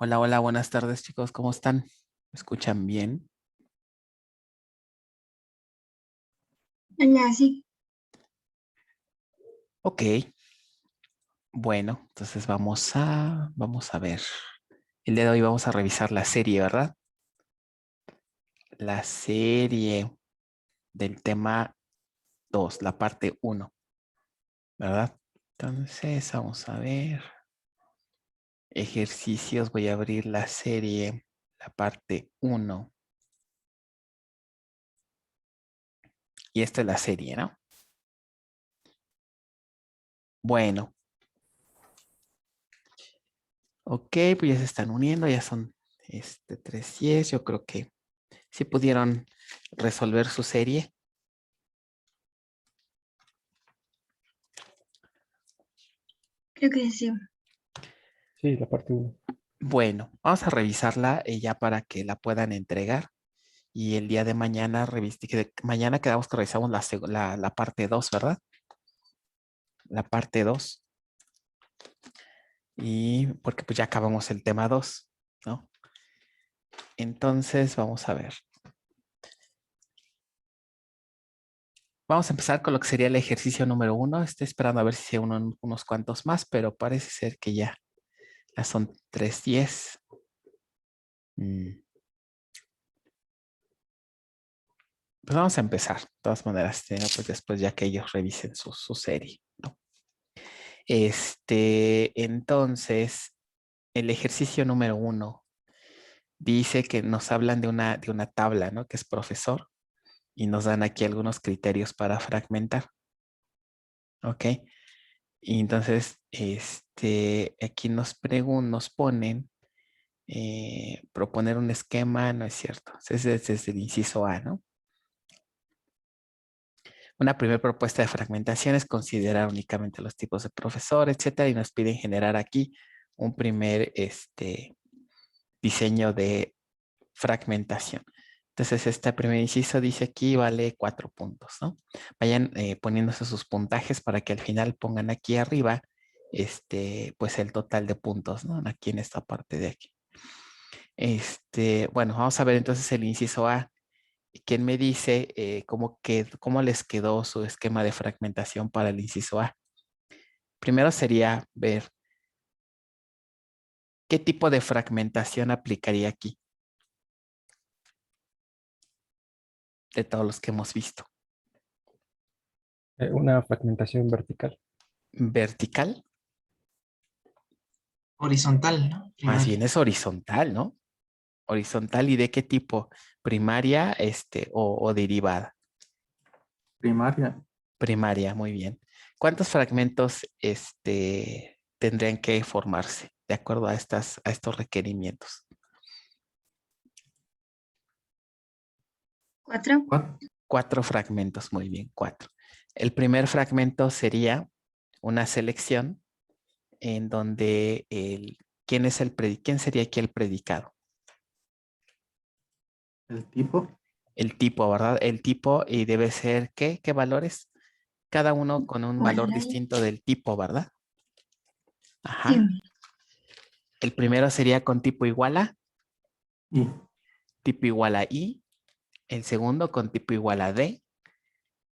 Hola, hola, buenas tardes chicos, ¿cómo están? ¿Me escuchan bien? Hola, sí, Ok, bueno, entonces vamos a ver. El día de hoy vamos a revisar la serie, ¿verdad? La serie del tema 2, la parte uno, ¿verdad? Entonces, vamos a ver. Ejercicios, voy a abrir la serie, la parte uno. Y esta es la serie, ¿no? Bueno, ok, pues ya se están uniendo, ya son 3:10. Yo creo que si pudieron resolver su serie. creo que sí. Sí, la parte uno. Bueno, vamos a revisarla ya para que la puedan entregar. Y el día de mañana, mañana quedamos que revisamos la parte 2, ¿verdad? La parte 2. Y porque pues ya acabamos el tema 2, ¿no? Entonces, vamos a ver. Vamos a empezar con lo que sería el ejercicio número 1. Estoy esperando a ver si se unen unos cuantos más, pero parece ser que ya son 3:10. Mm. Pues vamos a empezar. De todas maneras, pues después ya que ellos revisen su serie, ¿no? Entonces, el ejercicio número 1 dice que nos hablan de una tabla, ¿no? Que es profesor, y nos dan aquí algunos criterios para fragmentar, ¿ok? Y entonces, aquí nos ponen proponer un esquema, no es cierto. Ese es desde el inciso A, ¿no? Una primera propuesta de fragmentación es considerar únicamente los tipos de profesor, etcétera, y nos piden generar aquí un primer diseño de fragmentación. Entonces, este primer inciso dice aquí vale 4 puntos, ¿no? Vayan poniéndose sus puntajes para que al final pongan aquí arriba, pues el total de puntos, ¿no? Aquí en esta parte de aquí. Bueno, vamos a ver entonces el inciso A. ¿Quién me dice cómo les quedó su esquema de fragmentación para el inciso A? Primero sería ver qué tipo de fragmentación aplicaría aquí de todos los que hemos visto. Una fragmentación vertical. Vertical, Horizontal, ¿no? más bien Primaria. es horizontal, ¿no? Horizontal, ¿y de qué tipo? Primaria, o derivada. Primaria. Primaria, muy bien. ¿Cuántos fragmentos, tendrían que formarse de acuerdo a estos requerimientos? 4. 4 fragmentos, muy bien, 4. El primer fragmento sería una selección en donde ¿quién sería aquí el predicado? El tipo. El tipo, ¿verdad? El tipo, y debe ser, ¿qué? ¿Qué valores? Cada uno con un valor Igual. distinto del tipo, ¿verdad? Sí, Ajá. El primero sería con tipo igual a, Y. tipo igual a i. El segundo con tipo igual a d.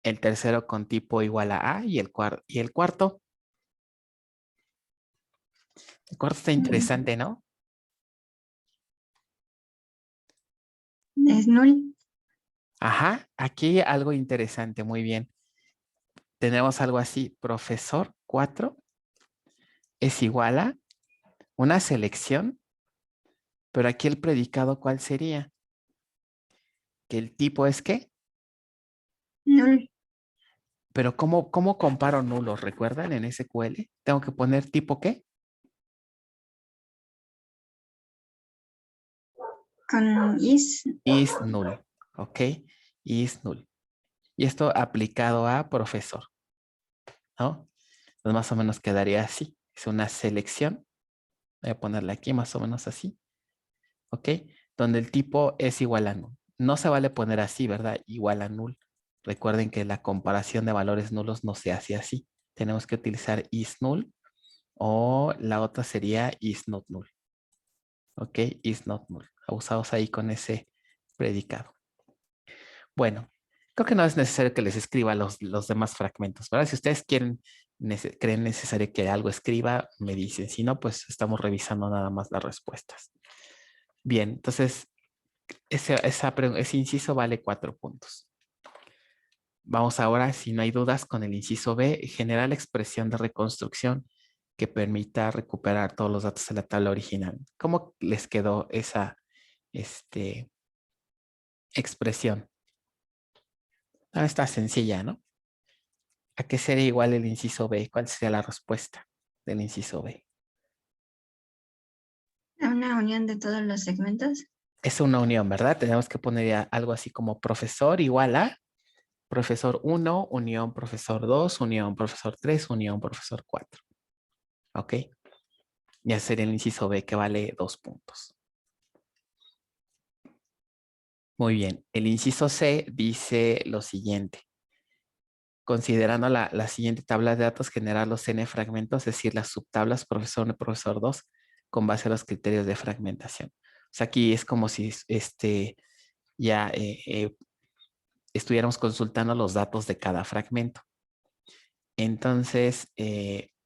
El tercero con tipo igual a y el cuarto. El cuarto está interesante, ¿no? es null. Ajá, aquí algo interesante, muy bien. Tenemos algo así, profesor 4 es igual a una selección, pero aquí el predicado, ¿cuál sería? Que el tipo es ¿qué? Null. Pero ¿cómo comparo nulos? ¿Recuerdan en SQL? Tengo que poner tipo ¿qué? Con is. Is null, ¿ok? Is null. Y esto aplicado a profesor, ¿no? Pues más o menos quedaría así. Es una selección. Voy a ponerla aquí más o menos así, ¿ok? Donde el tipo es igual a null. No se vale poner así, ¿verdad? Igual a null. Recuerden que la comparación de valores nulos no se hace así. Tenemos que utilizar is null o la otra sería is not null. Ok, is not null. Usados ahí con ese predicado. Bueno, creo que no es necesario que les escriba los demás fragmentos, ¿verdad? Si ustedes creen necesario que algo escriba, me dicen. Si no, pues estamos revisando nada más las respuestas. Bien, entonces ese inciso vale 4 puntos. Vamos ahora, si no hay dudas, con el inciso B, generar la expresión de reconstrucción que permita recuperar todos los datos de la tabla original. ¿Cómo les quedó esa expresión? Está sencilla, ¿no? ¿A qué sería igual el inciso B? ¿Cuál sería la respuesta del inciso B? Una unión de todos los segmentos. Es una unión, ¿verdad? Tenemos que poner ya algo así como profesor igual a profesor 1, unión profesor 2, unión profesor 3, unión profesor 4. ¿Ok? Ya sería el inciso B que vale 2 puntos. Muy bien. El inciso C dice lo siguiente. Considerando la siguiente tabla de datos, generar los n fragmentos, es decir, las subtablas profesor 1 y profesor 2, con base a los criterios de fragmentación. O sea, aquí es como si ya estuviéramos consultando los datos de cada fragmento. Entonces,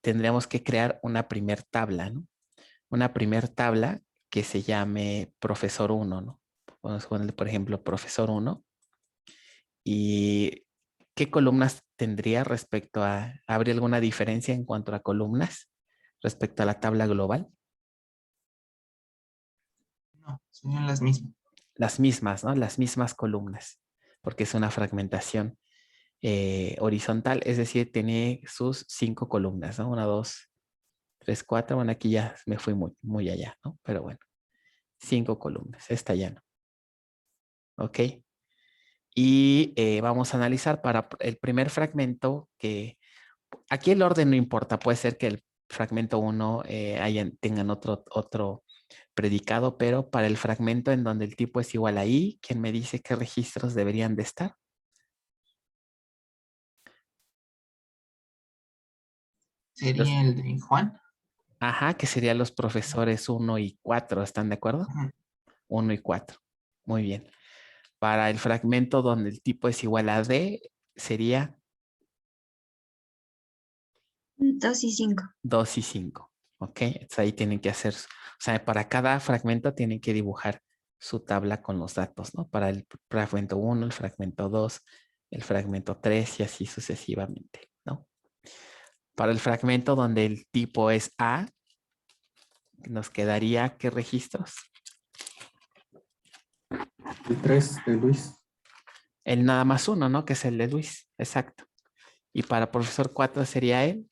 tendríamos que crear una primer tabla, ¿no? Una primer tabla que se llame profesor 1, ¿no? Vamos a ponerle, por ejemplo, profesor 1. ¿Y qué columnas tendría respecto a... ¿Habría alguna diferencia en cuanto a columnas respecto a la tabla global? No, serían las mismas. Las mismas, ¿no? Las mismas columnas, porque es una fragmentación horizontal, es decir, tiene sus 5 columnas, ¿no? 1, 2, 3, 4. Bueno, aquí ya me fui muy allá, ¿no? Pero bueno, 5 columnas. Esta ya no. ¿Ok? Y vamos a analizar para el primer fragmento que aquí el orden no importa. Puede ser que el fragmento 1 tengan otro predicado, pero para el fragmento en donde el tipo es igual a i, ¿quién me dice qué registros deberían de estar? Sería el de Juan. Ajá, que serían los profesores 1 y 4, ¿están de acuerdo? Ajá. 1 y 4. Muy bien. Para el fragmento donde el tipo es igual a d, sería 2 y 5. 2 y 5. ¿Ok? Entonces ahí tienen que hacer, o sea, para cada fragmento tienen que dibujar su tabla con los datos, ¿no? Para el fragmento 1, el fragmento 2, el fragmento 3 y así sucesivamente, ¿no? Para el fragmento donde el tipo es A, nos quedaría ¿qué registros? El 3 de Luis. El nada más uno, ¿no? Que es el de Luis, exacto. Y para profesor 4 sería el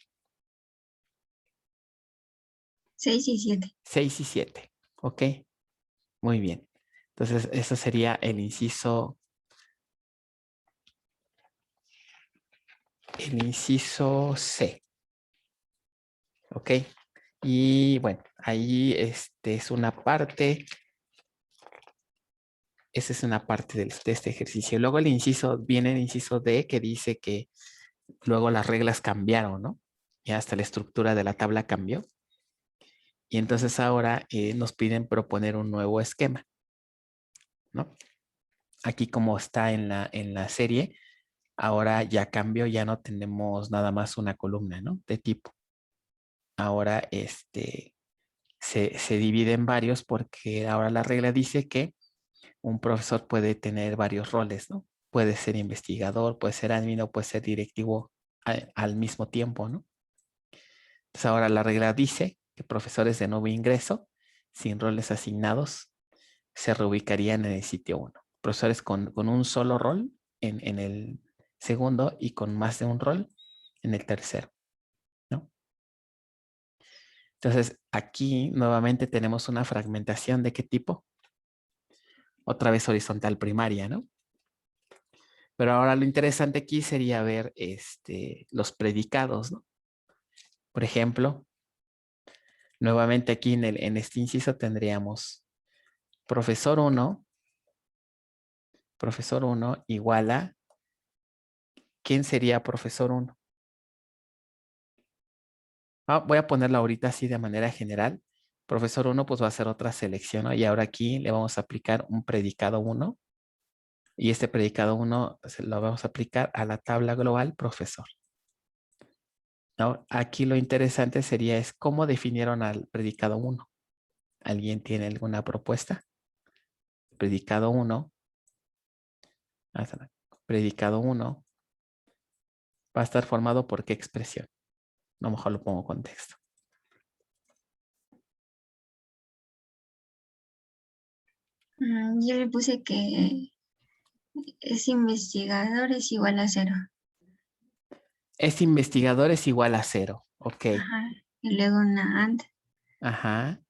6 y 7. 6 y 7, ¿ok? Muy bien. Entonces, eso sería el inciso C. ¿Ok? Y bueno, ahí es una parte, esa es una parte de este ejercicio. Luego viene el inciso D que dice que luego las reglas cambiaron, ¿no? Y hasta la estructura de la tabla cambió. Y entonces ahora nos piden proponer un nuevo esquema, ¿no? Aquí como está en la serie, ahora ya cambió, ya no tenemos nada más una columna, ¿no? De tipo. Ahora se divide en varios porque ahora la regla dice que un profesor puede tener varios roles, ¿no? Puede ser investigador, puede ser admin o puede ser directivo al mismo tiempo, ¿no? Entonces ahora la regla dice que profesores de nuevo ingreso, sin roles asignados, se reubicarían en el sitio 1. Profesores con un solo rol en el segundo y con más de un rol en el tercero, ¿no? Entonces aquí nuevamente tenemos una fragmentación de qué tipo? Otra vez horizontal primaria, ¿no? Pero ahora lo interesante aquí sería ver los predicados, ¿no? Por ejemplo, nuevamente aquí en este inciso tendríamos profesor 1 igual a, ¿quién sería profesor 1? Voy a ponerlo ahorita así de manera general, Profesor 1 pues va a hacer otra selección, ¿no? Y ahora aquí le vamos a aplicar un predicado 1. Y este predicado 1 lo vamos a aplicar a la tabla global profesor, ¿no? Aquí lo interesante sería es cómo definieron al predicado 1. ¿Alguien tiene alguna propuesta? Predicado 1. Predicado 1 va a estar formado por qué expresión. A lo mejor lo pongo con texto. Yo le puse que es investigador es igual a 0. Es investigador es igual a 0. Ok. Ajá. Y luego una and. Ajá.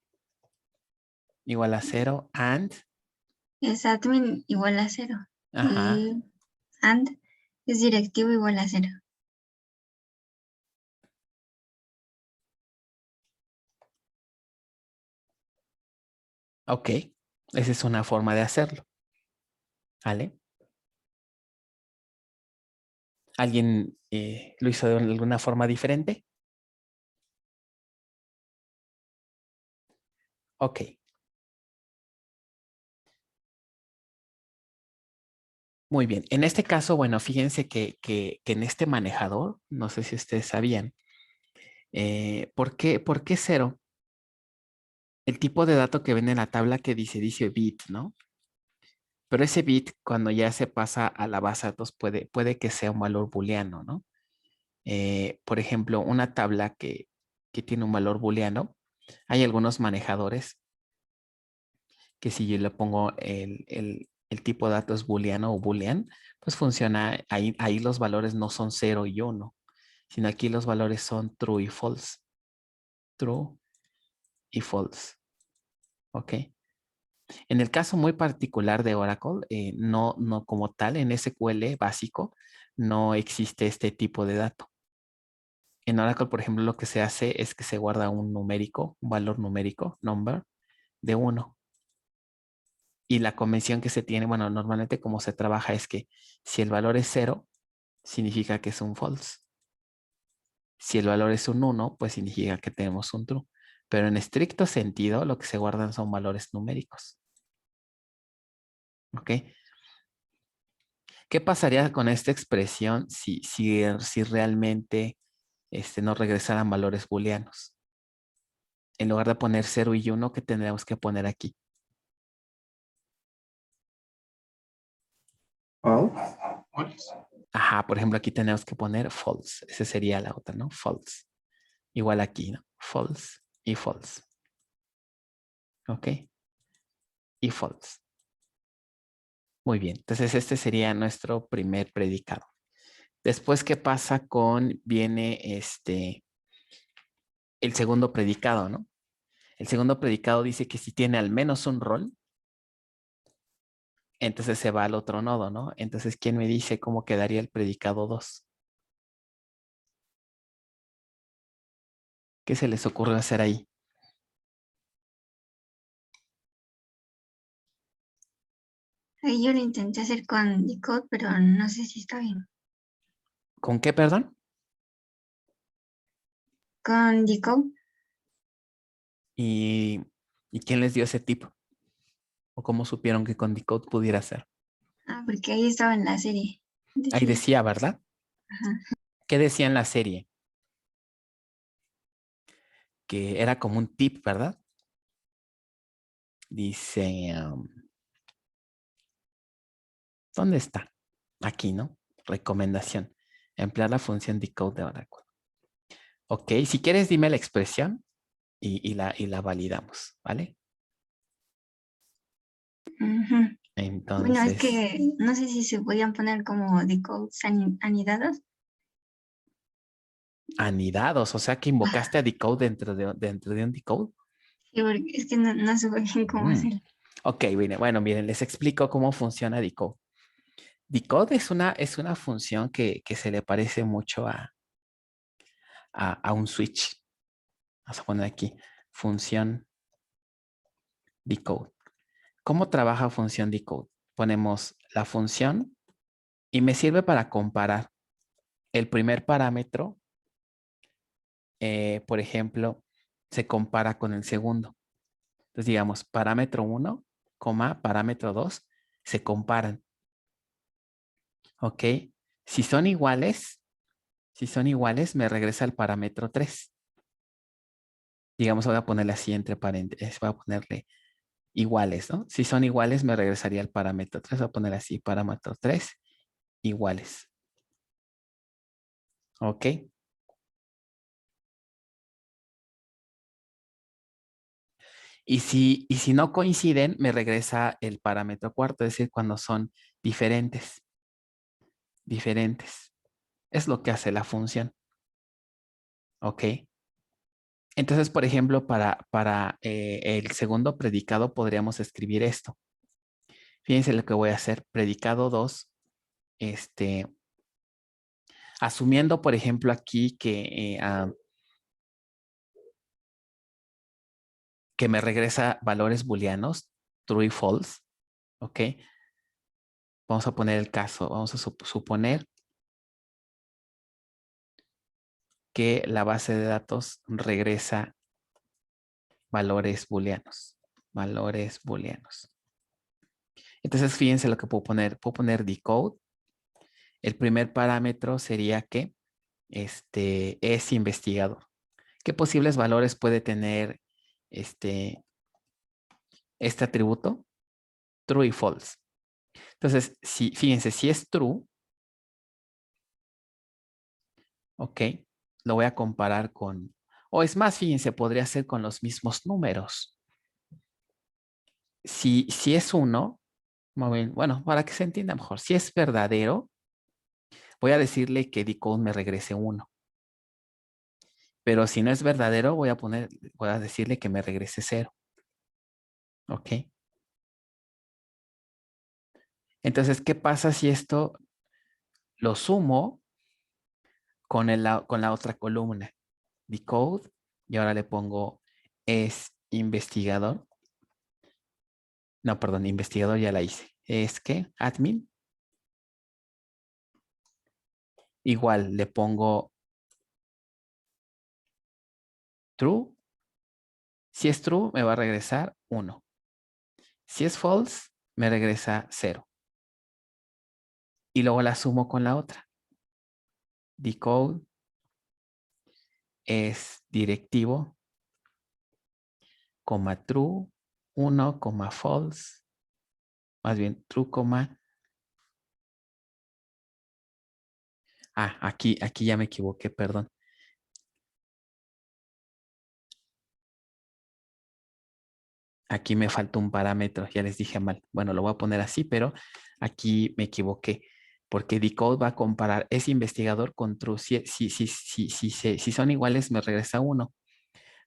Igual a 0. And. Es admin igual a 0. Ajá. Y and es directivo igual a 0. Ok. Esa es una forma de hacerlo. ¿Vale? ¿Alguien lo hizo de alguna forma diferente? Ok. Muy bien. En este caso, bueno, fíjense que en este manejador, no sé si ustedes sabían, ¿por qué 0? El tipo de dato que ven en la tabla que dice bit, ¿no? Pero ese bit, cuando ya se pasa a la base de datos, puede que sea un valor booleano, ¿no? Por ejemplo, una tabla que tiene un valor booleano, hay algunos manejadores que si yo le pongo el tipo de datos booleano o boolean, pues funciona, ahí los valores no son 0 y 1, sino aquí los valores son true y false. True y false. ¿Ok? En el caso muy particular de Oracle, no como tal, en SQL básico, no existe este tipo de dato. En Oracle, por ejemplo, lo que se hace es que se guarda un numérico, un valor numérico, number, de 1. Y la convención que se tiene, bueno, normalmente como se trabaja es que si el valor es 0, significa que es un false. Si el valor es un 1, pues significa que tenemos un true. Pero en estricto sentido, lo que se guardan son valores numéricos. ¿Ok? ¿Qué pasaría con esta expresión si realmente nos regresaran valores booleanos? En lugar de poner 0 y 1, ¿qué tendríamos que poner aquí? False. Ajá, por ejemplo, aquí tenemos que poner false. Esa sería la otra, ¿no? False. Igual aquí, ¿no? False y false. ¿Ok? Y false. Muy bien. Entonces, este sería nuestro primer predicado. Después, ¿qué pasa viene el segundo predicado, ¿no? El segundo predicado dice que si tiene al menos un rol, entonces se va al otro nodo, ¿no? Entonces, ¿quién me dice cómo quedaría el predicado 2? ¿Qué se les ocurre hacer ahí? Ahí yo lo intenté hacer con decode, pero no sé si está bien. ¿Con qué, perdón? Con decode, ¿Y quién les dio ese tip? ¿O cómo supieron que con Decode pudiera ser? porque ahí estaba en la serie. Ahí Decía, decía, ¿verdad? ajá. ¿Qué decía en la serie? Que era como un tip, ¿verdad? Dice, ¿dónde está? Aquí, ¿no? Recomendación. Emplear la función decode de Oracle. Ok, si quieres dime la expresión y la validamos, ¿vale? Ujú. Bueno, es Entonces, que no sé si se podían poner como decodes anidados. anidados, o sea que invocaste a decode dentro de un decode. Sí, porque es que no supe bien cómo Mm. hacerlo. Ok, bueno, miren, les explico cómo funciona decode. Decode es una función que se le parece mucho a un switch. Vamos a poner aquí, función decode. ¿Cómo trabaja función decode? Ponemos la función y me sirve para comparar el primer parámetro, por ejemplo, se compara con el segundo. Entonces, digamos, parámetro 1, parámetro 2 se comparan. ¿Ok? Si son iguales, me regresa el parámetro 3. Digamos, voy a ponerle así entre paréntesis, voy a ponerle iguales, ¿no? Si son iguales, me regresaría el parámetro 3. Voy a poner así, parámetro 3, iguales. ¿Ok? Y si no coinciden, me regresa el parámetro cuarto, es decir, cuando son diferentes. Diferentes. Es lo que hace la función. ¿Ok? Entonces, por ejemplo, para el segundo predicado podríamos escribir esto. Fíjense lo que voy a hacer. Predicado 2, asumiendo, por ejemplo, aquí que me regresa valores booleanos, true y false. ¿Ok? Vamos a poner el caso. Vamos a suponer que la base de datos regresa valores booleanos. Valores booleanos. Entonces, fíjense lo que puedo poner. Puedo poner decode. El primer parámetro sería que es investigador. ¿Qué posibles valores puede tener este atributo? True y false. Entonces, fíjense, si es true, ok, lo voy a comparar con, o es más, fíjense, podría ser con los mismos números. Si es 1, bueno, para que se entienda mejor, si es verdadero, voy a decirle que decode me regrese 1. Pero si no es verdadero, voy a decirle que me regrese 0. ¿Ok? Entonces, ¿qué pasa si esto lo sumo con la otra columna? Decode, y ahora le pongo es investigador. No, perdón, investigador ya la hice. ¿Es qué? Admin. Igual le pongo true. Si es true, me va a regresar 1. Si es false, me regresa 0. Y luego la sumo con la otra. Decode es directivo, coma true, 1, coma false. Más bien true, coma. Aquí ya me equivoqué, perdón. Aquí me faltó un parámetro, ya les dije mal. Bueno, lo voy a poner así, pero aquí me equivoqué. Porque decode va a comparar ese investigador con true. Si son iguales, me regresa 1.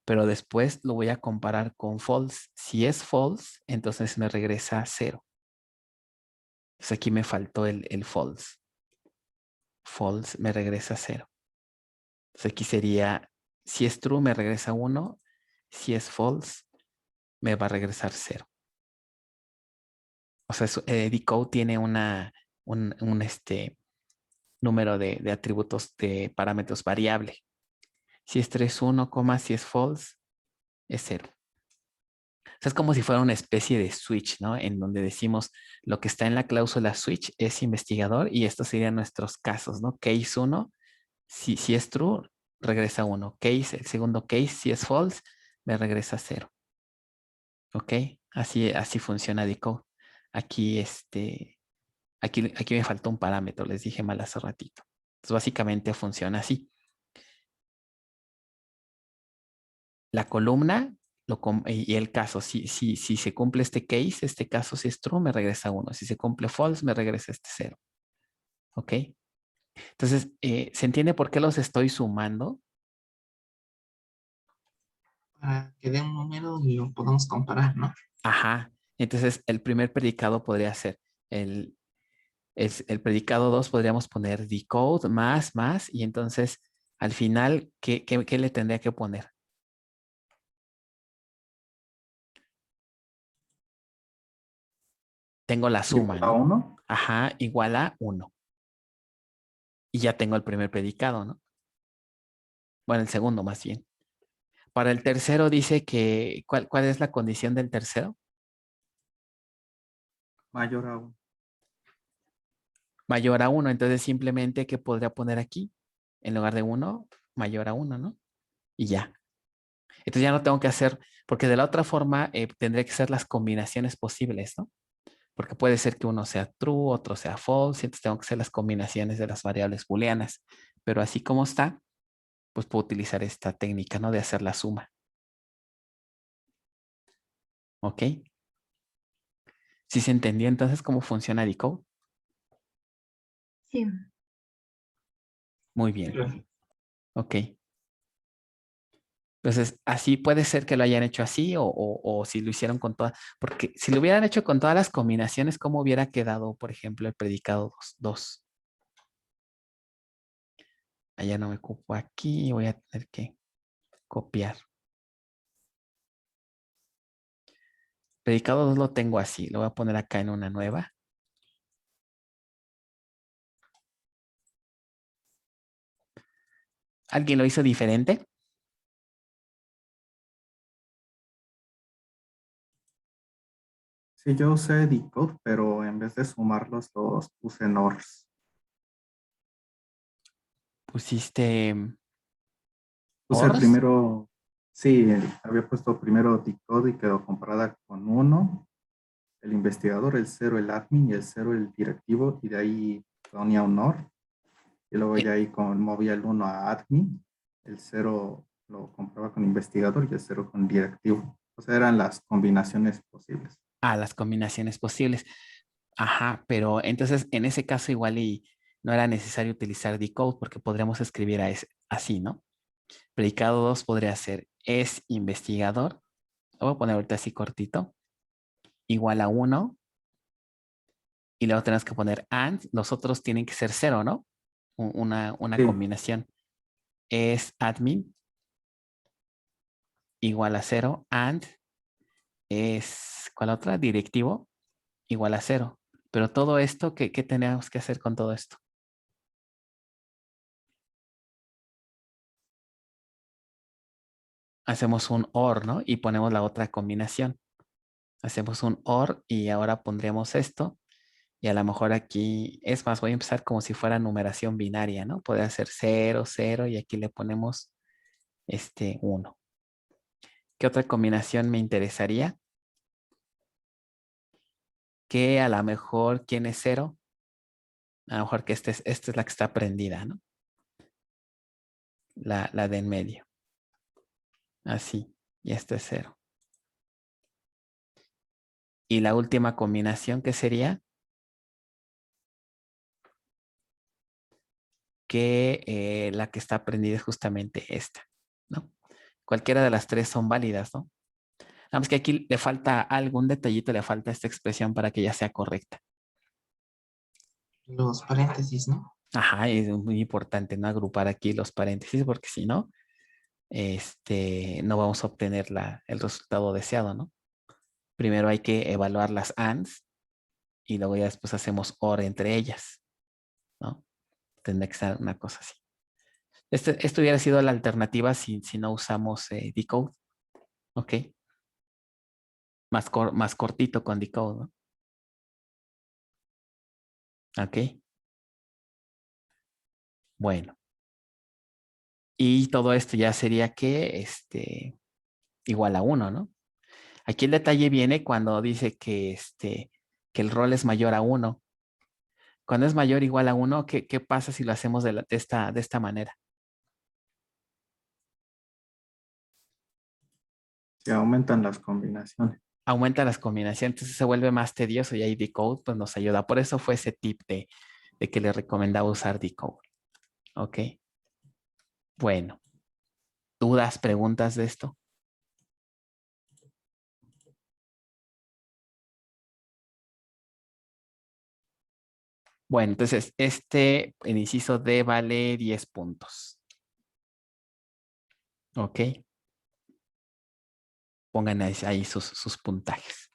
Pero después lo voy a comparar con false. Si es false, entonces me regresa 0. Entonces aquí me faltó el false. False me regresa 0. Entonces aquí sería, si es true, me regresa 1. Si es false, me va a regresar 0. O sea, decode tiene un número de atributos de parámetros variable. Si es 3, 1, si es false, es 0. O sea, es como si fuera una especie de switch, ¿no? En donde decimos lo que está en la cláusula switch es investigador y estos serían nuestros casos, ¿no? Case 1, si es true, regresa 1. Case, el segundo case, si es false, me regresa 0. ¿Ok? Así funciona decode. Aquí, aquí me faltó un parámetro, les dije mal hace ratito. Entonces, básicamente funciona así. La columna y el caso, si se cumple este case, este caso si es true, me regresa 1. Si se cumple false, me regresa 0. ¿Ok? Entonces, ¿se entiende por qué los estoy sumando? Para que dé un número y lo podamos comparar, ¿no? Ajá. Entonces, el primer predicado podría ser el predicado 2, podríamos poner decode más, y entonces, al final, ¿qué le tendría que poner? Tengo la suma, ¿Igual a ¿no? 1? Ajá, igual a 1. Y ya tengo el primer predicado, ¿no? Bueno, el segundo más bien. Para el tercero dice que, ¿cuál es la condición del tercero? Mayor a 1. Mayor a 1. Entonces simplemente, ¿qué podría poner aquí? En lugar de 1, mayor a 1, ¿no? Y ya. Entonces ya no tengo que hacer, porque de la otra forma tendría que ser las combinaciones posibles, ¿no? Porque puede ser que uno sea true, otro sea false, entonces tengo que hacer las combinaciones de las variables booleanas. Pero así como está, pues puedo utilizar esta técnica, ¿no? De hacer la suma. ¿Ok? ¿Sí se entendió entonces cómo funciona decode? Sí. Muy bien. Ok. Entonces, así puede ser que lo hayan hecho así o si lo hicieron con todas, porque si lo hubieran hecho con todas las combinaciones, ¿cómo hubiera quedado, por ejemplo, el predicado 2? Allá no me ocupo aquí, voy a tener que copiar. Predicado 2 lo tengo así, lo voy a poner acá en una nueva. ¿Alguien lo hizo diferente? Sí, yo usé decode, pero en vez de sumar los dos, puse NORs. Pusiste Puse ORs. primero, sí, había puesto primero decode y quedó comparada con 1, el investigador, el 0, el admin y el 0, el directivo, y de ahí ponía un NOR. Y luego ya ahí movía el 1 a admin, el 0 lo compraba con investigador y el 0 con directivo. O sea, eran las combinaciones posibles. Las combinaciones posibles. Ajá, pero entonces en ese caso igual y no era necesario utilizar decode porque podríamos escribir así, ¿no? Predicado 2 podría ser es investigador. Lo voy a poner ahorita así cortito. Igual a 1. Y luego tenemos que poner and. Los otros tienen que ser 0, ¿no? Una Sí, combinación. Es admin igual a 0. And es, ¿cuál otra? Directivo igual a 0. Pero todo esto, ¿qué tenemos que hacer con todo esto? Hacemos un OR, ¿no? Y ponemos la otra combinación. Hacemos un OR y ahora pondremos esto. Y a lo mejor aquí, es más, voy a empezar como si fuera numeración binaria, ¿no? Podría ser 0, 0 y aquí le ponemos 1. ¿Qué otra combinación me interesaría? Que a lo mejor, ¿quién es 0? A lo mejor que esta es la que está prendida, ¿no? La de en medio. Así. Y este es 0. Y la última combinación, ¿qué sería? Que la que está prendida es justamente esta, ¿no? Cualquiera de las tres son válidas, ¿no? Nada más que aquí le falta algún detallito, le falta esta expresión para que ya sea correcta. Los paréntesis, ¿no? Ajá, es muy importante no agrupar aquí los paréntesis porque si no, no vamos a obtener el resultado deseado, ¿no? Primero hay que evaluar las ands y luego ya después hacemos or entre ellas, ¿no? Tendría que ser una cosa así. Esto hubiera sido la alternativa si no usamos decode, ¿ok? Más cortito con decode, ¿no? ¿Ok? Bueno. Y todo esto ya sería que igual a 1, ¿no? Aquí el detalle viene cuando dice que el rol es mayor a 1. Cuando es mayor o igual a 1, ¿qué pasa si lo hacemos de esta manera? se aumentan las combinaciones. Aumenta las combinaciones, entonces se vuelve más tedioso y ahí decode pues nos ayuda. Por eso fue ese tip de que le recomendaba usar decode. ¿Ok? Bueno, ¿dudas, preguntas de esto? Bueno, entonces el inciso D vale 10 puntos. ¿Ok? Pongan ahí sus puntajes.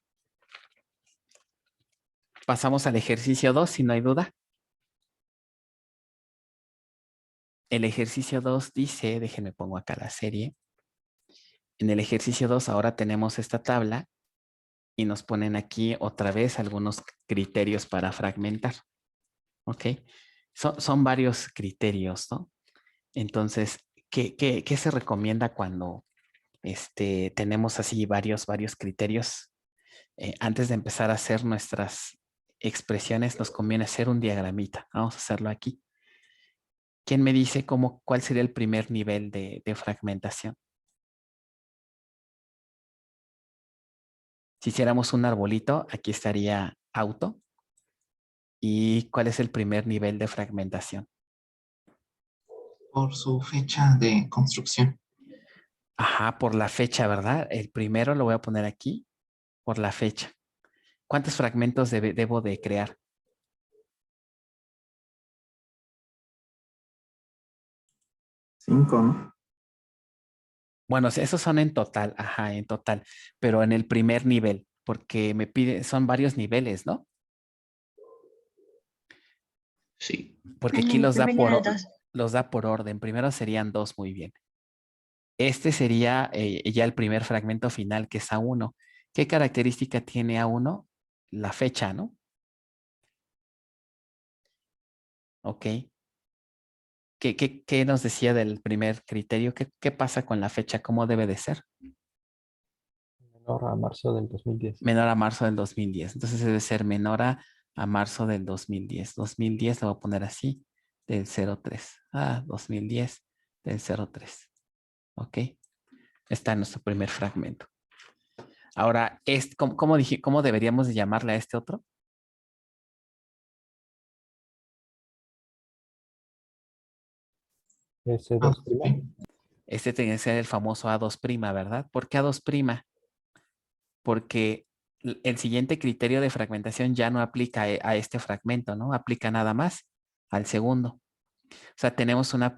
Pasamos al ejercicio 2, si no hay duda. El ejercicio 2 dice, déjenme pongo acá la serie. En el ejercicio 2 ahora tenemos esta tabla y nos ponen aquí otra vez algunos criterios para fragmentar. ¿Ok? Son varios criterios, ¿no? Entonces, ¿qué se recomienda cuando tenemos así varios criterios? Antes de empezar a hacer nuestras expresiones, nos conviene hacer un diagramita. Vamos a hacerlo aquí. ¿Quién me dice cuál sería el primer nivel de fragmentación? Si hiciéramos un arbolito, aquí estaría auto. ¿Y cuál es el primer nivel de fragmentación? Por su fecha de construcción. Ajá, por la fecha, ¿verdad? El primero lo voy a poner aquí por la fecha. ¿Cuántos fragmentos debo de crear? 5, ¿no? Bueno, esos son en total, ajá, en total, pero en el primer nivel, porque me pide, son varios niveles, ¿no? Sí. Porque En aquí el primer nivel 2. los da por orden. Primero serían 2, muy bien. Este sería ya el primer fragmento final, que es A1. ¿Qué característica tiene A1? La fecha, ¿no? Ok. ¿Qué nos decía del primer criterio? ¿Qué pasa con la fecha? ¿Cómo debe de ser? Menor a marzo del 2010. Menor a marzo del 2010. Entonces debe ser menor a marzo del 2010. 2010 lo voy a poner así, del 03. 2010 del 03. Ok. Está en nuestro primer fragmento. Ahora, ¿cómo deberíamos de llamarle a este otro? Ah, S2 prima. sí. Este tiene que ser el famoso A2', ¿verdad? ¿Por qué A2'? Porque el siguiente criterio de fragmentación ya no aplica a este fragmento, ¿no? Aplica nada más al segundo. O sea, tenemos un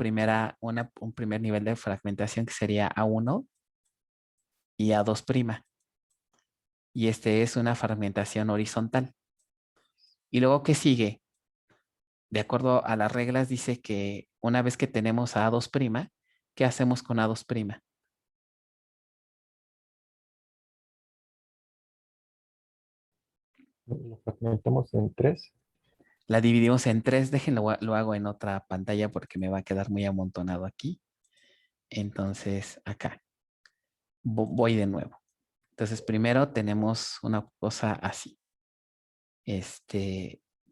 primer nivel de fragmentación que sería A1 y A2'. Y este es una fragmentación horizontal. Y luego, ¿qué sigue? De acuerdo a las reglas, dice que una vez que tenemos a A2', ¿qué hacemos con A2'? Lo fragmentamos en 3. La dividimos en 3. Déjenlo, lo hago en otra pantalla porque me va a quedar muy amontonado aquí. Entonces, acá. Voy de nuevo. Entonces, primero tenemos una cosa así.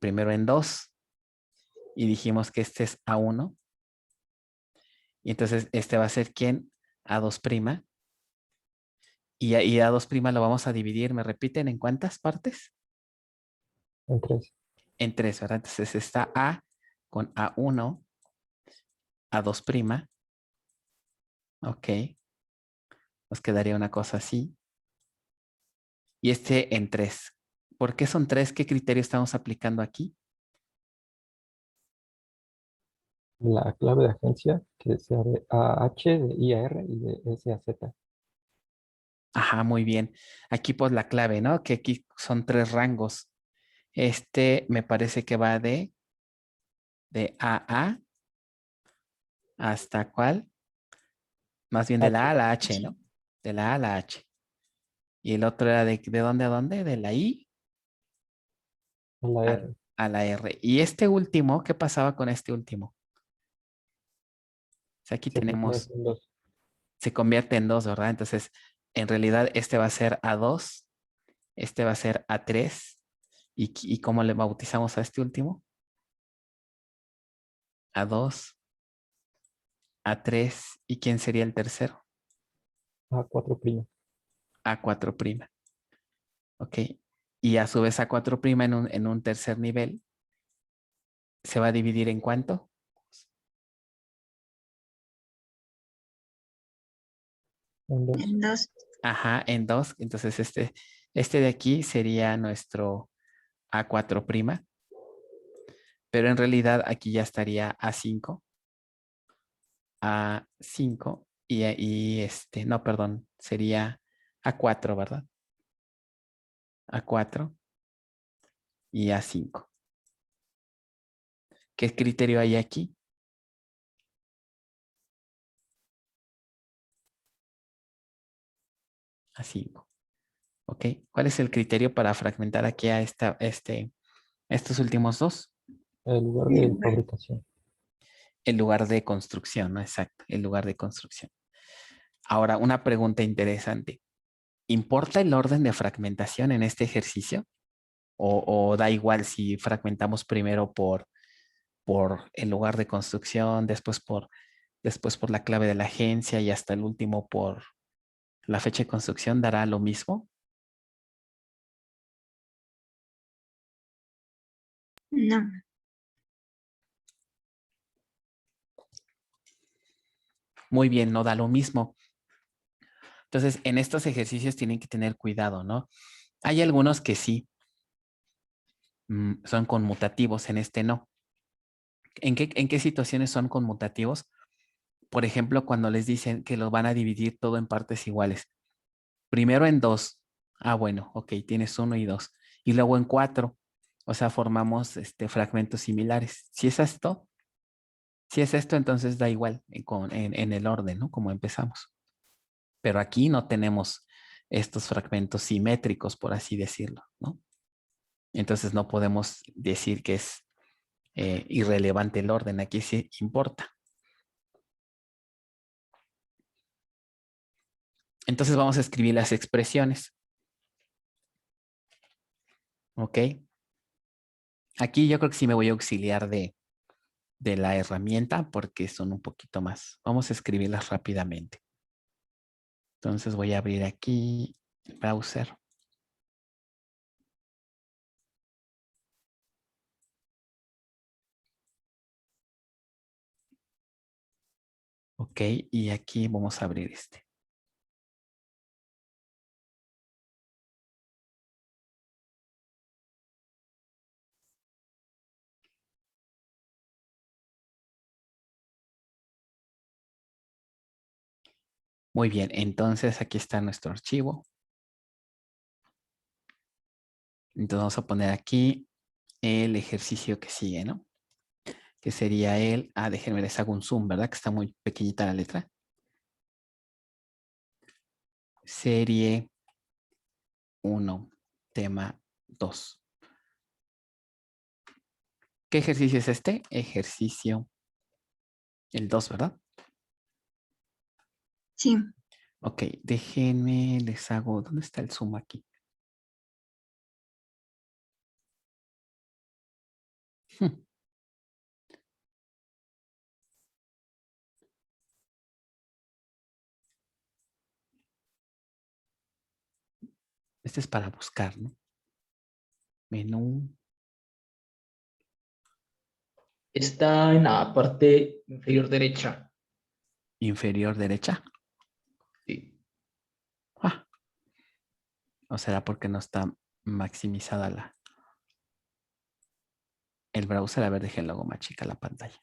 Primero en 2. Y dijimos que este es A1. Y entonces, este va a ser ¿quién? A2'. Y A2' lo vamos a dividir, ¿me repiten en cuántas partes? En 3. En 3, ¿verdad? Entonces está A con A1, A2'. Ok. Nos quedaría una cosa así. Y este en 3. ¿Por qué son 3? ¿Qué criterio estamos aplicando aquí? La clave de agencia, que sea de AH, de IAR y de SAZ. Ajá, muy bien. Aquí pues la clave, ¿no? Que aquí son 3 rangos. Me parece que va de AA hasta ¿cuál? Más bien de la A a H, la H, ¿no? De la A a la H. Y el otro era ¿de dónde a dónde? De la I a la a, R. a la R. Y este último, ¿qué pasaba con este último? O sea, aquí Se tenemos, convierte en 2. se convierte en 2, ¿verdad? Entonces, en realidad este va a ser A2, este va a ser A3. ¿Y cómo le bautizamos a este último? A2, A3. ¿Y quién sería el tercero? A4 prima. A4'. ¿Ok? Y a su vez A4' en un tercer nivel se va a dividir en ¿cuánto? En 2. En 2. Ajá, en 2. Entonces este de aquí sería nuestro A4', pero en realidad aquí ya estaría A5 y ahí no, perdón, sería A4, ¿verdad? A4 y A5. ¿Qué criterio hay aquí? a 5. ¿Ok? ¿Cuál es el criterio para fragmentar aquí a estos últimos dos? El lugar de fabricación. El lugar de construcción, ¿no? Exacto, el lugar de construcción. Ahora, una pregunta interesante. ¿Importa el orden de fragmentación en este ejercicio? ¿O da igual si fragmentamos primero por el lugar de construcción, después por la clave de la agencia y hasta el último por la fecha de construcción? ¿Dará lo mismo? No. Muy bien, no da lo mismo. Entonces, en estos ejercicios tienen que tener cuidado, ¿no? Hay algunos que sí son conmutativos, en este no. ¿En qué situaciones son conmutativos? Por ejemplo, cuando les dicen que los van a dividir todo en partes iguales. Primero en 2. Ah, bueno, ok, tienes 1 y 2. Y luego en 4. O sea, formamos fragmentos similares. Si es esto, entonces da igual en el orden, ¿no? Como empezamos. Pero aquí no tenemos estos fragmentos simétricos, por así decirlo, ¿no? Entonces no podemos decir que es irrelevante el orden. Aquí sí importa. Entonces vamos a escribir las expresiones. ¿Ok? Aquí yo creo que sí me voy a auxiliar de la herramienta porque son un poquito más. Vamos a escribirlas rápidamente. Entonces voy a abrir aquí el browser. Ok, y aquí vamos a abrir este. Muy bien, entonces aquí está nuestro archivo. Entonces vamos a poner aquí el ejercicio que sigue, ¿no? Que sería déjenme les hago un zoom, ¿verdad? Que está muy pequeñita la letra. Serie 1, tema 2. ¿Qué ejercicio es este? Ejercicio el 2, ¿verdad? Sí. Ok, déjenme, les hago, ¿dónde está el zoom aquí? Este es para buscar, ¿no? Menú Está en la parte inferior derecha. inferior derecha. Sí. Ah, ¿o será porque no está maximizada el browser? A ver, déjenlo hago más chica la pantalla.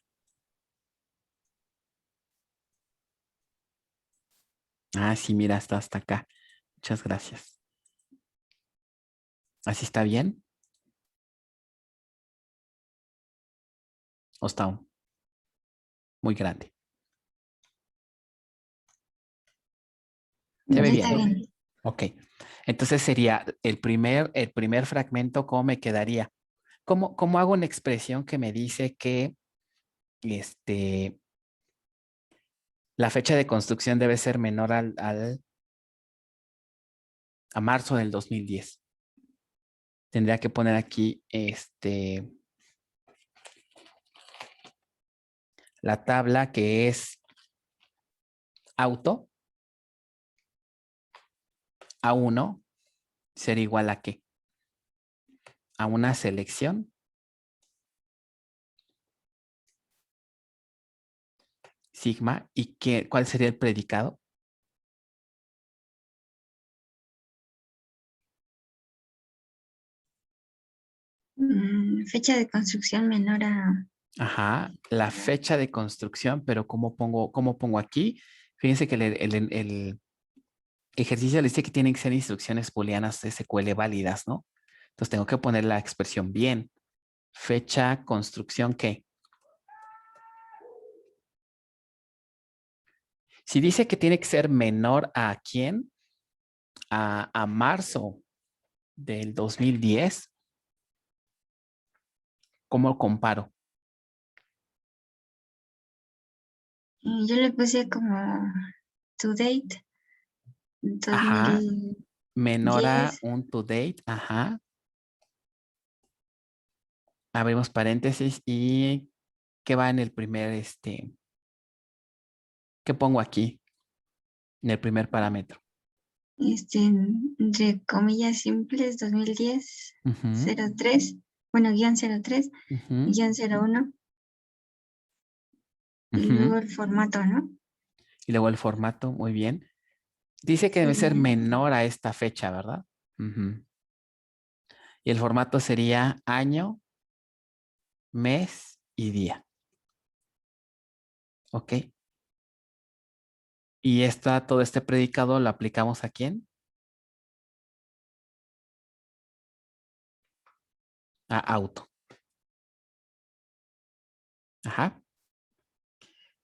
Ah, sí, mira, está hasta acá. Muchas gracias. ¿Así está bien? ¿O está muy grande? Se ve Está bien, ¿no? bien. Ok. Entonces sería el primer fragmento, ¿cómo me quedaría? ¿Cómo hago una expresión que me dice que la fecha de construcción debe ser menor a marzo del 2010? Tendría que poner aquí la tabla que es auto A1 será igual a ¿qué? A una selección sigma. ¿Y cuál sería el predicado? Fecha de construcción menor a... Ajá, la fecha de construcción, pero ¿cómo pongo aquí? Fíjense que el ejercicio le dice que tienen que ser instrucciones booleanas de SQL válidas, ¿no? Entonces tengo que poner la expresión bien. Fecha, construcción, ¿qué? Si dice que tiene que ser menor a ¿quién? a marzo del 2010, ¿cómo comparo? Y yo le puse como to date Ajá. 2010. Menor a un to date. Ajá. Abrimos paréntesis y ¿qué va en el primer, qué pongo aquí? En el primer parámetro. Entre comillas simples, 2010, Ujú, 03, bueno, guión 03, ujú, guión 01, y luego ujú. el formato, ¿no? Y luego el formato, muy bien. Dice que debe ser menor a esta fecha, ¿verdad? Ujú. Y el formato sería año, mes y día. ¿Ok? Y todo este predicado lo aplicamos ¿a quién? A auto. Ajá.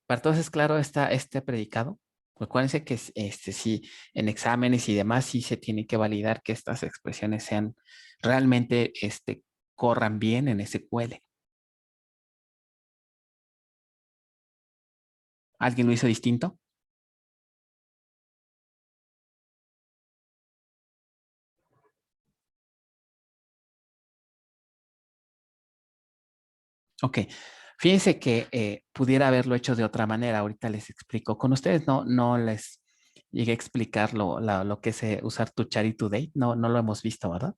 Para todos es claro este predicado. Acuérdense que sí, en exámenes y demás sí se tiene que validar que estas expresiones sean realmente corran bien en SQL. ¿Alguien lo hizo distinto? Ok. Fíjense que pudiera haberlo hecho de otra manera. Ahorita les explico. Con ustedes no les llegué a explicar lo que es usar to char y to date. No lo hemos visto, ¿verdad?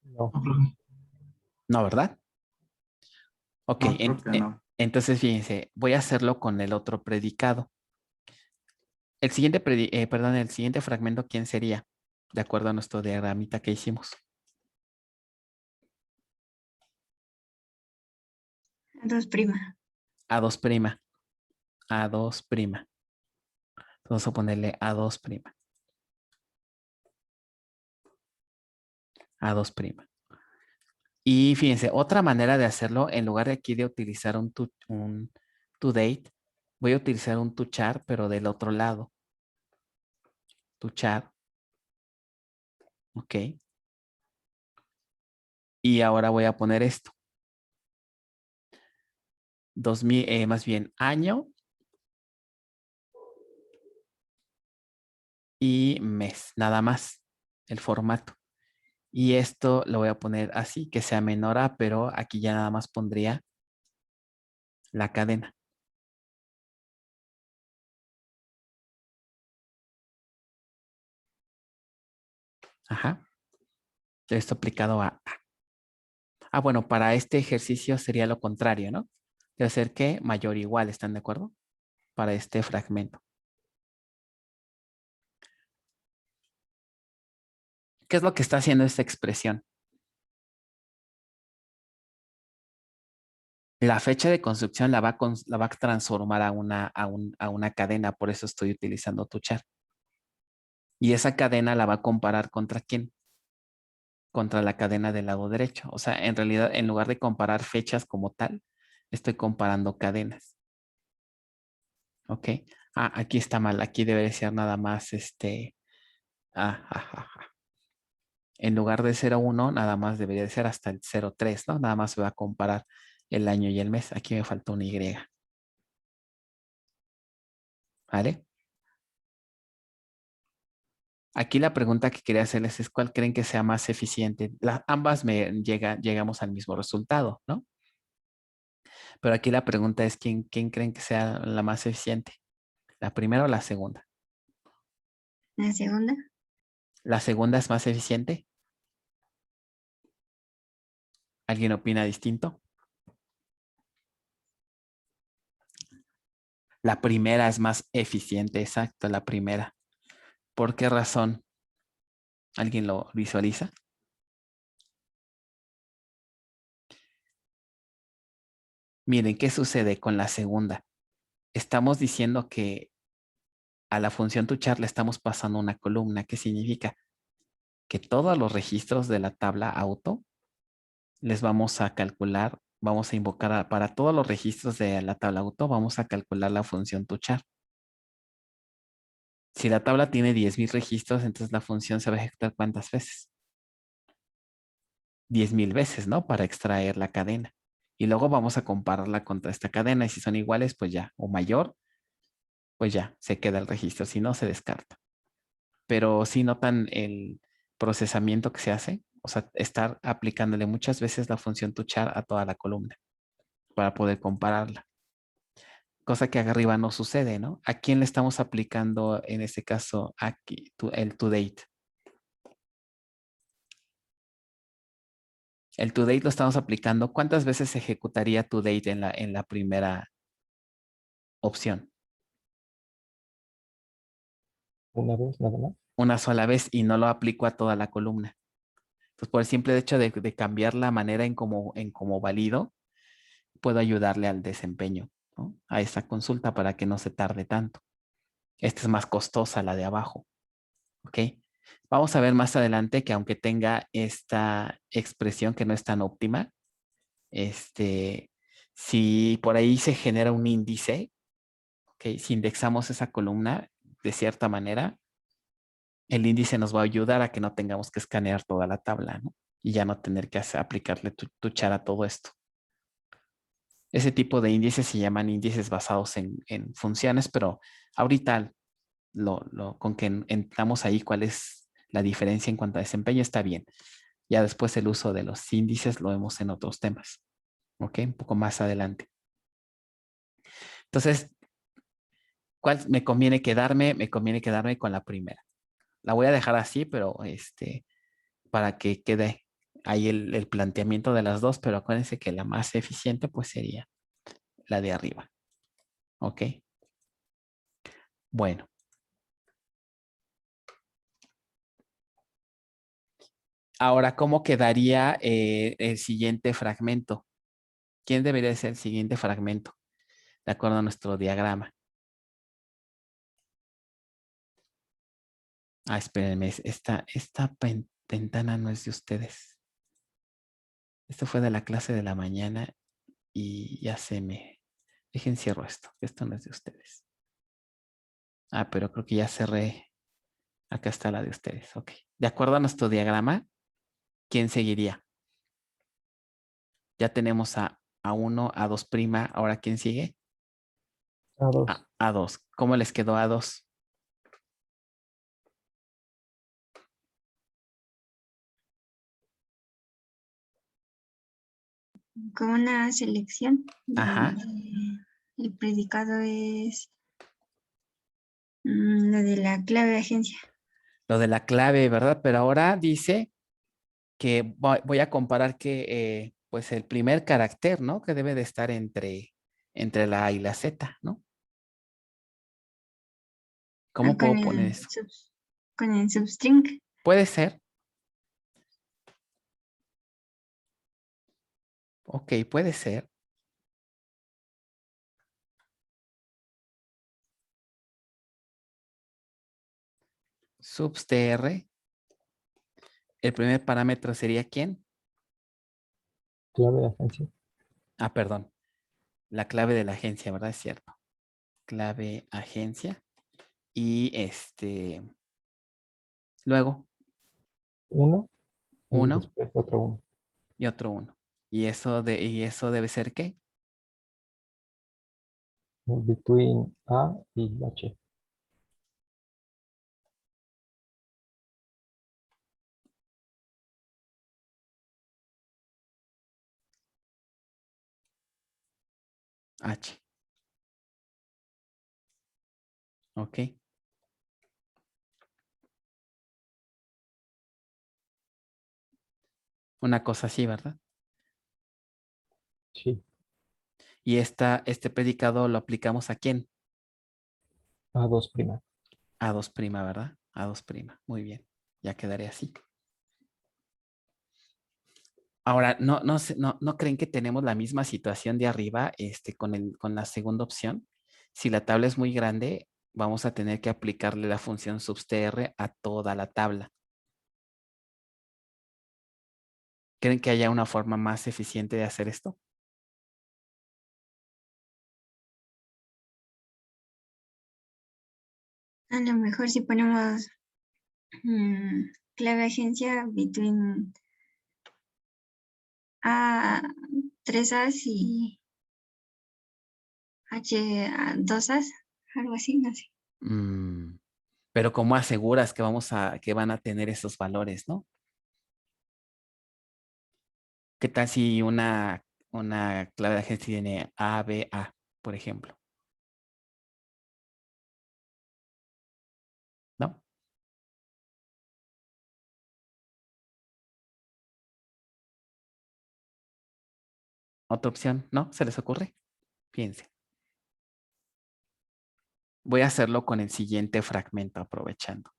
No. No, profe. No, ¿verdad? Ok. No, creo que no. Entonces, fíjense, voy a hacerlo con el otro predicado. El siguiente, el siguiente fragmento, ¿quién sería? De acuerdo a nuestro diagramita que hicimos. Dos prima. A2'. A2'. Vamos a ponerle A2'. A2'. Y fíjense, otra manera de hacerlo, en lugar de aquí de utilizar un to date, voy a utilizar un to char, pero del otro lado. To char. Ok. Y ahora voy a poner esto. 2000, más bien año y mes, nada más el formato. Y esto lo voy a poner así, que sea menor a, pero aquí ya nada más pondría la cadena. Ajá. Esto aplicado a. Bueno, para este ejercicio sería lo contrario, ¿no? Debe ser que mayor o igual, ¿están de acuerdo? Para este fragmento. ¿Qué es lo que está haciendo esta expresión? La fecha de construcción la va a transformar a una cadena, por eso estoy utilizando to char. Y esa cadena la va a comparar contra quién? Contra la cadena del lado derecho. O sea, en realidad, en lugar de comparar fechas como tal, estoy comparando cadenas. ¿Ok? Aquí está mal. Aquí debe ser nada más En lugar de 0,1, nada más debería de ser hasta el 0,3, ¿no? Nada más se va a comparar el año y el mes. Aquí me faltó una Y. ¿Vale? Aquí la pregunta que quería hacerles es ¿cuál creen que sea más eficiente? Ambas llegamos al mismo resultado, ¿no? Pero aquí la pregunta es ¿quién creen que sea la más eficiente? ¿La primera o la segunda? La segunda. ¿La segunda es más eficiente? ¿Alguien opina distinto? La primera es más eficiente, exacto, la primera. ¿Por qué razón? ¿Alguien lo visualiza? Miren, ¿qué sucede con la segunda? Estamos diciendo que a la función toChar le estamos pasando una columna. ¿Qué significa? Que todos los registros de la tabla auto les vamos a calcular, vamos a invocar para todos los registros de la tabla auto, vamos a calcular la función toChar. Si la tabla tiene 10,000 registros, entonces la función se va a ejecutar ¿cuántas veces? 10,000 veces, ¿no? Para extraer la cadena. Y luego vamos a compararla contra esta cadena y si son iguales, pues ya, o mayor, pues ya, se queda el registro, si no, se descarta. Pero si notan el procesamiento que se hace, o sea, estar aplicándole muchas veces la función toChar a toda la columna para poder compararla. Cosa que acá arriba no sucede, ¿no? ¿A quién le estamos aplicando en este caso aquí el toDate? El toDate lo estamos aplicando. ¿Cuántas veces se ejecutaría toDate en la primera opción? Una vez nada más. Una sola vez y no lo aplico a toda la columna. Entonces, por el simple hecho de cambiar la manera en cómo valido, puedo ayudarle al desempeño, ¿no? A esa consulta para que no se tarde tanto. Esta es más costosa, la de abajo. ¿Ok? Vamos a ver más adelante que aunque tenga esta expresión que no es tan óptima, si por ahí se genera un índice, ¿ok? Si indexamos esa columna de cierta manera, el índice nos va a ayudar a que no tengamos que escanear toda la tabla, ¿no? Y ya no tener que aplicarle tuchar a todo esto. Ese tipo de índices se llaman índices basados en funciones, pero ahorita con que entramos ahí cuál es la diferencia en cuanto a desempeño está bien. Ya después el uso de los índices lo vemos en otros temas. ¿Ok? Un poco más adelante. Entonces, ¿cuál me conviene quedarme? Me conviene quedarme con la primera. La voy a dejar así, pero para que quede ahí el planteamiento de las dos, pero acuérdense que la más eficiente pues sería la de arriba. ¿Ok? Bueno. Ahora, ¿cómo quedaría el siguiente fragmento? ¿Quién debería ser el siguiente fragmento? De acuerdo a nuestro diagrama. Ah, espérenme, esta ventana no es de ustedes. Esto fue de la clase de la mañana y ya Dejen cierro esto. Esto no es de ustedes. Ah, pero creo que ya cerré. Acá está la de ustedes. Ok. De acuerdo a nuestro diagrama, ¿quién seguiría? Ya tenemos a 1, a 2'. Ahora, ¿quién sigue? A2. A 2. ¿Cómo les quedó a 2? Con una selección Ajá. donde el predicado es lo de la clave de agencia. Lo de la clave, ¿verdad? Pero ahora dice que voy a comparar que pues el primer carácter, ¿no? Que debe de estar entre la A y la Z, ¿no? ¿Cómo puedo poner eso? Con el substring. Puede ser. Ok, puede ser. Substr. El primer parámetro sería ¿quién? Clave de agencia. Ah, perdón. La clave de la agencia, ¿verdad? Es cierto. Clave agencia. Y luego 1 y 1 después otro 1. y otro 1. ¿Y eso debe ser qué? Between A y H. H. Ok. Una cosa así, ¿verdad? Sí. Y este predicado lo aplicamos ¿a quién? A2'. A 2', ¿verdad? A 2'. Muy bien. Ya quedaré así. Ahora, ¿no creen que tenemos la misma situación de arriba con la segunda opción? Si la tabla es muy grande, vamos a tener que aplicarle la función substr a toda la tabla. ¿Creen que haya una forma más eficiente de hacer esto? A lo mejor si ponemos clave agencia between A, 3As y H, 2As, algo así, no sé. Pero ¿cómo aseguras que van a tener esos valores, no? ¿Qué tal si una clave de agencia tiene A, B, A, por ejemplo? ¿No? ¿Otra opción? ¿No? ¿Se les ocurre? Fíjense. Voy a hacerlo con el siguiente fragmento, aprovechando.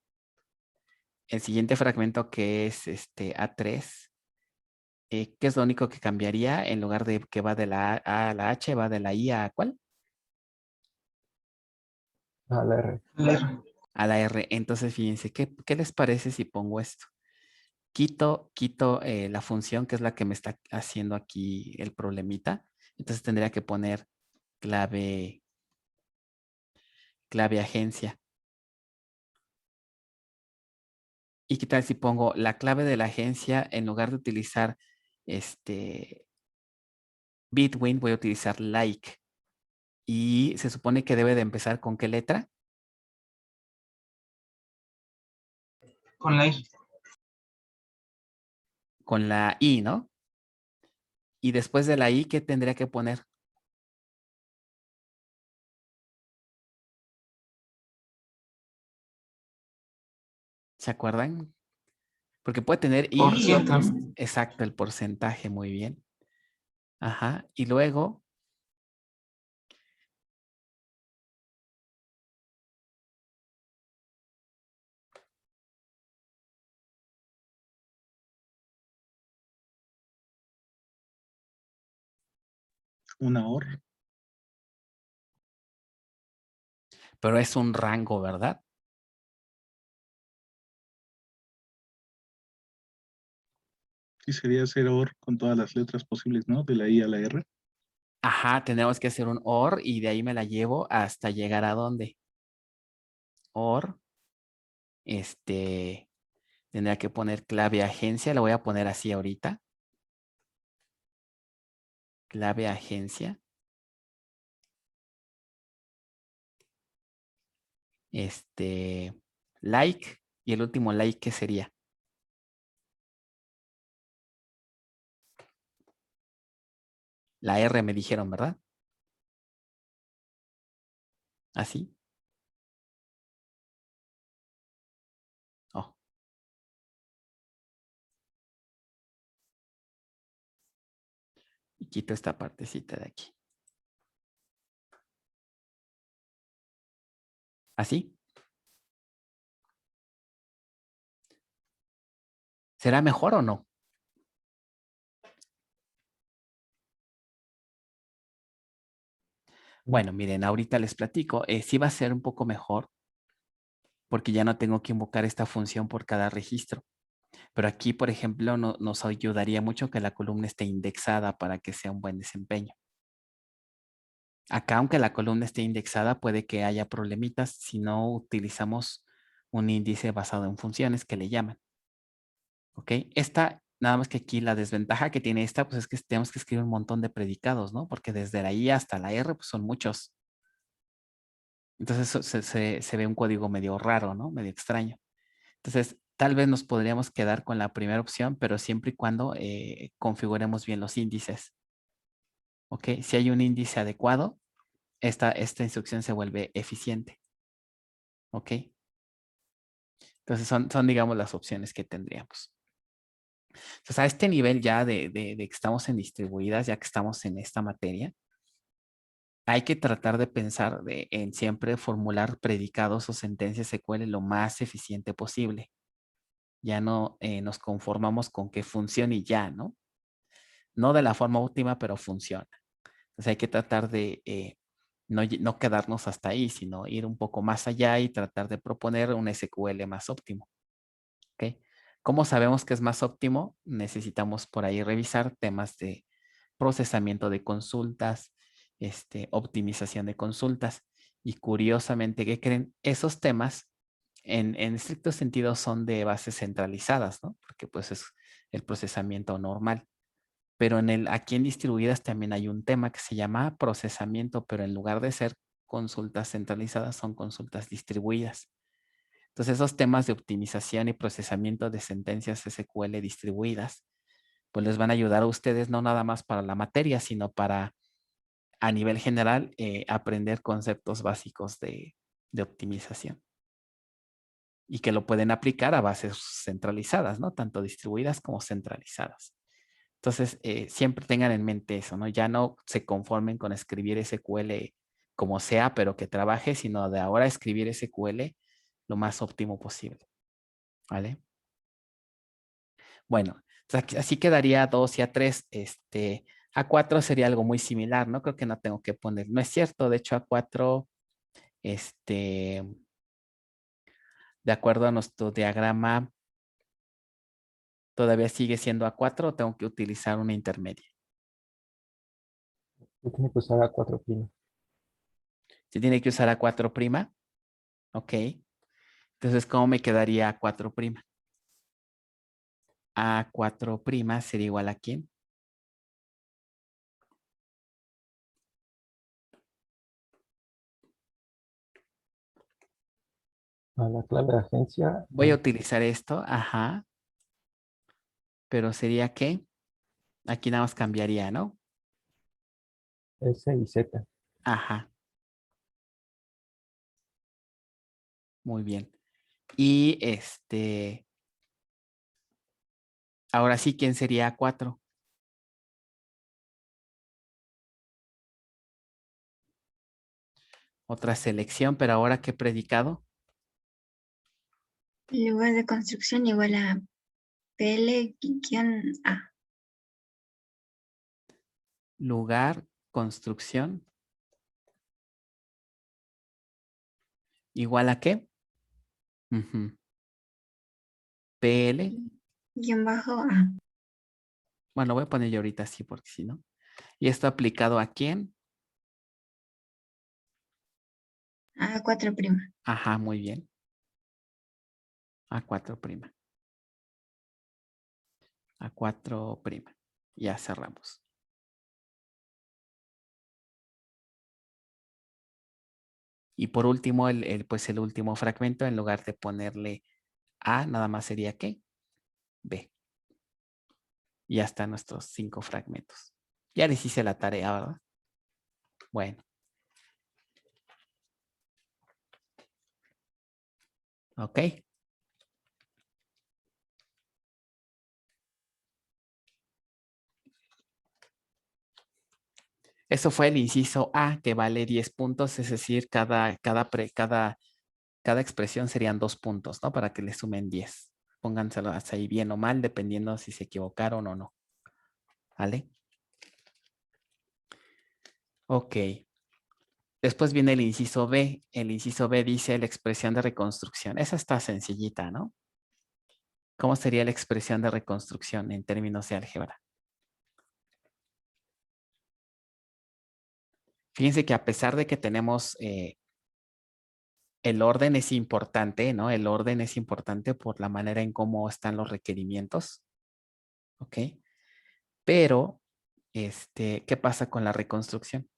El siguiente fragmento que es A3, ¿qué es lo único que cambiaría? En lugar de que va de la A a la H, va de la I a ¿cuál? A la R. A la R. Entonces, fíjense, ¿qué les parece si pongo esto? Quito la función que es la que me está haciendo aquí el problemita. Entonces tendría que poner clave agencia. ¿Y qué tal si pongo la clave de la agencia en lugar de utilizar Bitwin, voy a utilizar like? Y se supone que debe de empezar ¿con qué letra? Con la I. Con la I, ¿no? Y después de la I, ¿qué tendría que poner? ¿Se acuerdan? Porque puede tener I Por y ciento. otros. Exacto, el porcentaje, muy bien. Ajá. Y luego, Una OR. pero es un rango, ¿verdad? Sí, sería hacer OR con todas las letras posibles, ¿no? De la I a la R. Ajá, tenemos que hacer un OR y de ahí me la llevo hasta llegar a dónde. OR, tendría que poner clave agencia, la voy a poner así ahorita. Clave agencia. Like, y el último like, ¿qué sería? La R me dijeron, ¿verdad? Así. Oh. Y quito esta partecita de aquí. ¿Así? ¿Será mejor o no? Bueno, miren, ahorita les platico. Sí va a ser un poco mejor porque ya no tengo que invocar esta función por cada registro. Pero aquí, por ejemplo, nos ayudaría mucho que la columna esté indexada para que sea un buen desempeño. Acá, aunque la columna esté indexada, puede que haya problemitas si no utilizamos un índice basado en funciones que le llaman. ¿Ok? Nada más que aquí la desventaja que tiene esta, pues es que tenemos que escribir un montón de predicados, ¿no? Porque desde la I hasta la R, pues son muchos. Entonces se ve un código medio raro, ¿no? Medio extraño. Entonces, tal vez nos podríamos quedar con la primera opción, pero siempre y cuando configuremos bien los índices. ¿Ok? Si hay un índice adecuado, esta instrucción se vuelve eficiente. ¿Ok? Entonces, son, digamos, las opciones que tendríamos. Entonces, a este nivel ya de que estamos en distribuidas, ya que estamos en esta materia, hay que tratar de pensar en siempre formular predicados o sentencias SQL lo más eficiente posible. Ya no nos conformamos con que funcione y ya, ¿no? No de la forma óptima, pero funciona. Entonces hay que tratar de no quedarnos hasta ahí, sino ir un poco más allá y tratar de proponer un SQL más óptimo. ¿Ok? ¿Cómo sabemos que es más óptimo? Necesitamos por ahí revisar temas de procesamiento de consultas, optimización de consultas. Y curiosamente, ¿qué creen? Esos temas en estricto sentido son de bases centralizadas, ¿no? Porque pues es el procesamiento normal. Pero aquí en distribuidas también hay un tema que se llama procesamiento, pero en lugar de ser consultas centralizadas, son consultas distribuidas. Entonces, esos temas de optimización y procesamiento de sentencias SQL distribuidas, pues les van a ayudar a ustedes no nada más para la materia, sino para, a nivel general, aprender conceptos básicos de optimización. Y que lo pueden aplicar a bases centralizadas, ¿no? Tanto distribuidas como centralizadas. Entonces, siempre tengan en mente eso, ¿no? Ya no se conformen con escribir SQL como sea, pero que trabaje, sino de ahora escribir SQL lo más óptimo posible. ¿Vale? Bueno, así quedaría a 2 y a 3. A 4 sería algo muy similar, ¿no? Creo que no tengo que poner. No es cierto, de hecho a 4, de acuerdo a nuestro diagrama, todavía sigue siendo a 4 o tengo que utilizar una intermedia. Yo tengo que usar A4'. Se tiene que usar a 4'. Ok. Entonces, ¿cómo me quedaría a 4'? A 4' sería igual a ¿quién? A la clave de agencia, Voy a utilizar esto, ajá. Pero sería ¿qué? Aquí nada más cambiaría, ¿no? S y Z. Ajá. Muy bien. Y ahora sí, ¿quién sería 4? Otra selección, pero ahora ¿qué predicado? Lugar de construcción igual a PL-A. Lugar, construcción. ¿Igual a qué? Ujú. PL. -A. Bueno, voy a poner yo ahorita así porque si no. ¿Y esto aplicado a quién? A 4'. Ajá, muy bien. A 4'. A 4'. Ya cerramos. Y por último, pues el último fragmento, en lugar de ponerle A, nada más sería ¿qué? B. Y ya están nuestros 5 fragmentos. Ya les hice la tarea, ¿verdad? Bueno. Ok. Eso fue el inciso A, que vale 10 puntos, es decir, cada expresión serían 2 puntos, ¿no? Para que le sumen 10. Pónganselo ahí bien o mal, dependiendo si se equivocaron o no. ¿Vale? Ok. Después viene el inciso B. El inciso B dice la expresión de reconstrucción. Esa está sencillita, ¿no? ¿Cómo sería la expresión de reconstrucción en términos de álgebra? Fíjense que a pesar de que tenemos el orden es importante, ¿no? El orden es importante por la manera en cómo están los requerimientos. ¿Ok? Pero, ¿qué pasa con la reconstrucción?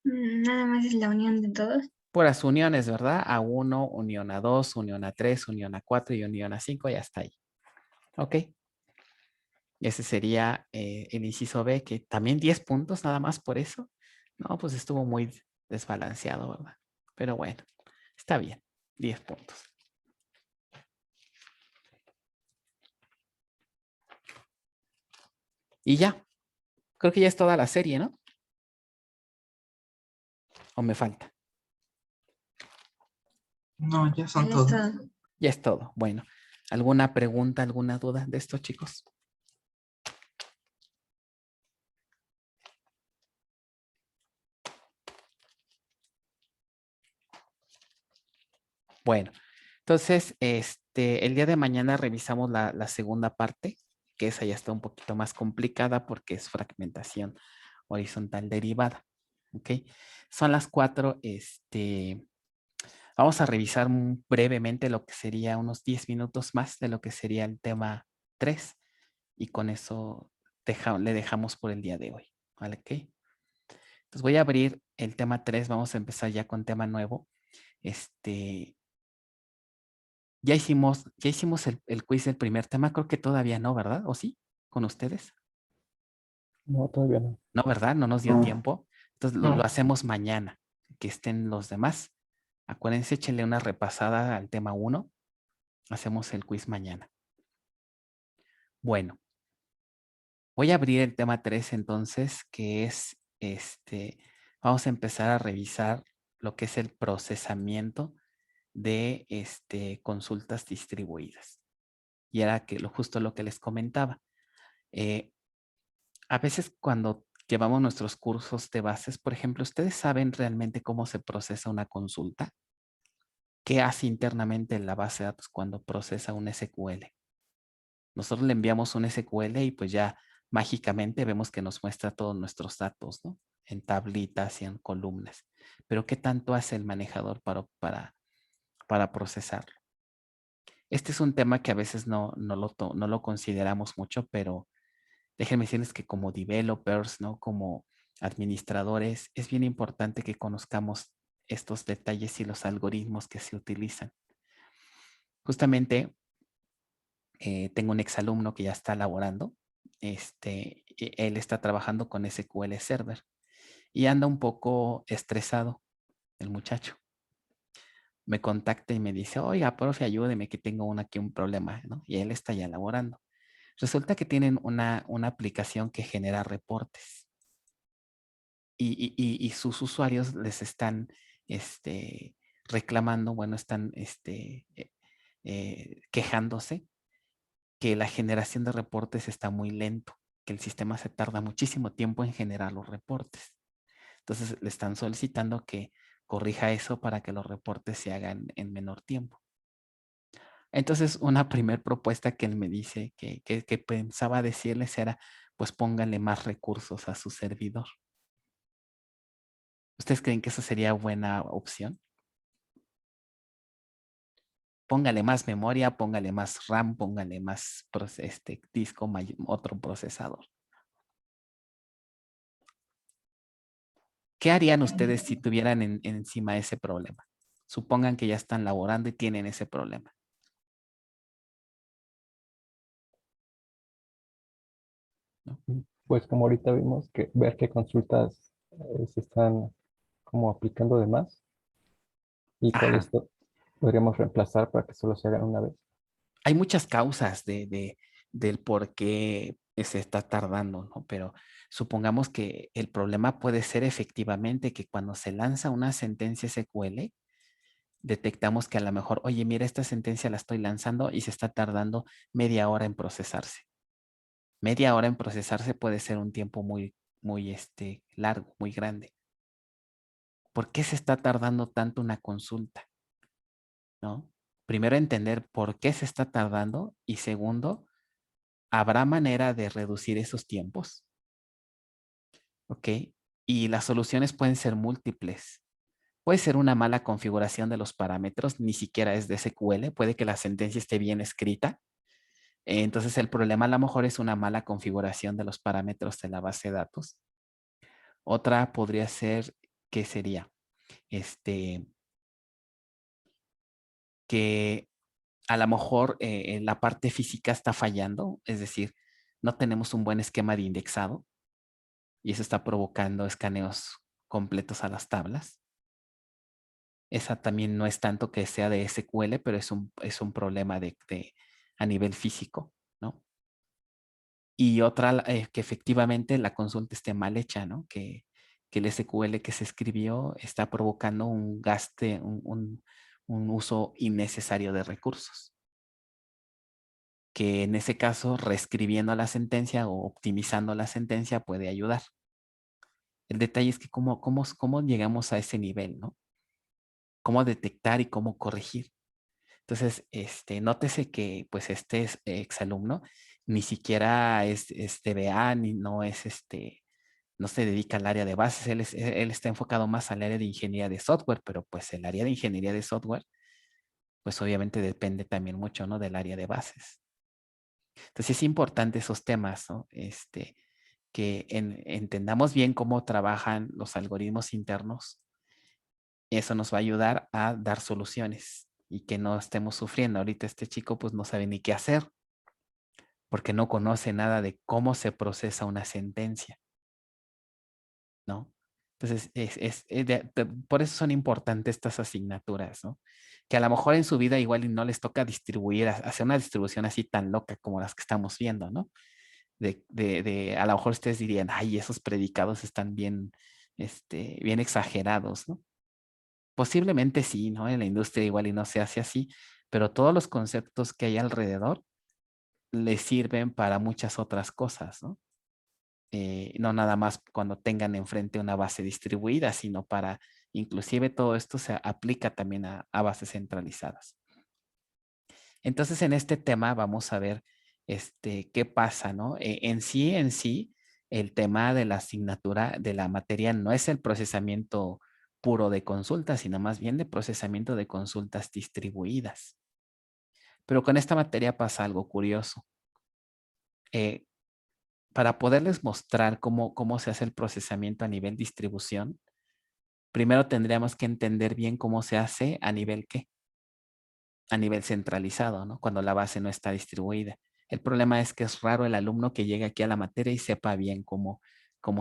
Nada más es la unión de todos. Puras uniones, ¿verdad? A1, unión A2, unión A3, unión A4 y unión A5, ya está ahí. ¿Ok? Ese sería el inciso B, que también 10 puntos nada más por eso. No, pues estuvo muy desbalanceado, ¿verdad? Pero bueno, está bien, 10 puntos. Y ya, creo que ya es toda la serie, ¿no? ¿O me falta? No, ya son Ahí todos. está. Ya es todo. Bueno, ¿alguna pregunta, alguna duda de estos chicos? Bueno, entonces, el día de mañana revisamos la segunda parte, que esa ya está un poquito más complicada porque es fragmentación horizontal derivada. ¿Ok? Son las 4. Vamos a revisar brevemente lo que sería unos 10 minutos más de lo que sería el tema 3 y con eso le dejamos por el día de hoy. ¿Vale? ¿Ok? Entonces voy a abrir el tema 3. Vamos a empezar ya con tema nuevo. Ya hicimos el quiz del primer tema. Creo que todavía no, ¿verdad? ¿O sí? ¿Con ustedes? No, todavía no. No, ¿verdad? No nos dio No. tiempo. Entonces lo hacemos mañana, que estén los demás. Acuérdense, échenle una repasada al tema 1. Hacemos el quiz mañana. Bueno, voy a abrir el tema 3 entonces, que es vamos a empezar a revisar lo que es el procesamiento de consultas distribuidas. Y era justo lo que les comentaba. A veces cuando llevamos nuestros cursos de bases, por ejemplo, ¿ustedes saben realmente cómo se procesa una consulta? ¿Qué hace internamente la base de datos cuando procesa un SQL? Nosotros le enviamos un SQL y pues ya mágicamente vemos que nos muestra todos nuestros datos, ¿no? En tablitas y en columnas. Pero ¿qué tanto hace el manejador para procesarlo? Este es un tema que a veces no lo consideramos mucho, pero déjenme decirles que como developers, ¿no? Como administradores, es bien importante que conozcamos estos detalles y los algoritmos que se utilizan. Justamente tengo un exalumno que ya está laborando. Él está trabajando con SQL Server y anda un poco estresado el muchacho. Me contacta y me dice, oiga, profe, ayúdeme que tengo aquí un problema, ¿no? Y él está ya laborando. Resulta que tienen una aplicación que genera reportes y sus usuarios les están reclamando, bueno, están quejándose que la generación de reportes está muy lento, que el sistema se tarda muchísimo tiempo en generar los reportes. Entonces le están solicitando que corrija eso para que los reportes se hagan en menor tiempo. Entonces, una primer propuesta que él me dice que pensaba decirles era, pues pónganle más recursos a su servidor. ¿Ustedes creen que eso sería buena opción? Póngale más memoria, póngale más RAM, póngale más disco, otro procesador. ¿Qué harían ustedes si tuvieran encima ese problema? Supongan que ya están laborando y tienen ese problema. ¿No? Pues como ahorita vimos, que ver qué consultas se están como aplicando de más y cuáles Ajá. podríamos reemplazar para que solo se hagan una vez. Hay muchas causas del por qué se está tardando, ¿no? Pero supongamos que el problema puede ser efectivamente que cuando se lanza una sentencia SQL, detectamos que a lo mejor, oye, mira, esta sentencia la estoy lanzando y se está tardando media hora en procesarse. Media hora en procesarse puede ser un tiempo muy, muy largo, muy grande. ¿Por qué se está tardando tanto una consulta? ¿No? Primero entender por qué se está tardando y segundo, ¿habrá manera de reducir esos tiempos? ¿Ok? Y las soluciones pueden ser múltiples. Puede ser una mala configuración de los parámetros, ni siquiera es de SQL, puede que la sentencia esté bien escrita. Entonces el problema a lo mejor es una mala configuración de los parámetros de la base de datos. Otra podría ser, ¿qué sería? Que a lo mejor la parte física está fallando, es decir, no tenemos un buen esquema de indexado y eso está provocando escaneos completos a las tablas. Esa también no es tanto que sea de SQL, pero es un problema a nivel físico, ¿no? Y otra, que efectivamente la consulta esté mal hecha, ¿no? Que el SQL que se escribió está provocando un gaste, un uso innecesario de recursos. Que en ese caso, reescribiendo la sentencia o optimizando la sentencia puede ayudar. El detalle es que cómo llegamos a ese nivel, ¿no? Cómo detectar y cómo corregir. Entonces, nótese que pues este exalumno ni siquiera es DBA, ni no es no se dedica al área de bases, él está enfocado más al área de ingeniería de software, pero pues el área de ingeniería de software, pues obviamente depende también mucho, ¿no? Del área de bases. Entonces es importante esos temas, ¿no? Que entendamos bien cómo trabajan los algoritmos internos. Eso nos va a ayudar a dar soluciones y que no estemos sufriendo. Ahorita este chico pues no sabe ni qué hacer porque no conoce nada de cómo se procesa una sentencia, ¿no? Entonces, por eso son importantes estas asignaturas, ¿no? Que a lo mejor en su vida igual y no les toca distribuir, hacer una distribución así tan loca como las que estamos viendo, ¿no? A lo mejor ustedes dirían, ay, esos predicados están bien, bien exagerados, ¿no? Posiblemente sí, ¿no? En la industria igual y no se hace así, pero todos los conceptos que hay alrededor les sirven para muchas otras cosas, ¿no? No nada más cuando tengan enfrente una base distribuida, sino para, inclusive todo esto se aplica también a bases centralizadas. Entonces, en este tema vamos a ver qué pasa, ¿no? En sí, el tema de la asignatura de la materia no es el procesamiento puro de consultas, sino más bien de procesamiento de consultas distribuidas. Pero con esta materia pasa algo curioso. Para poderles mostrar cómo se hace el procesamiento a nivel distribución, primero tendríamos que entender bien cómo se hace a nivel ¿qué? A nivel centralizado, ¿no? Cuando la base no está distribuida. El problema es que es raro el alumno que llegue aquí a la materia y sepa bien cómo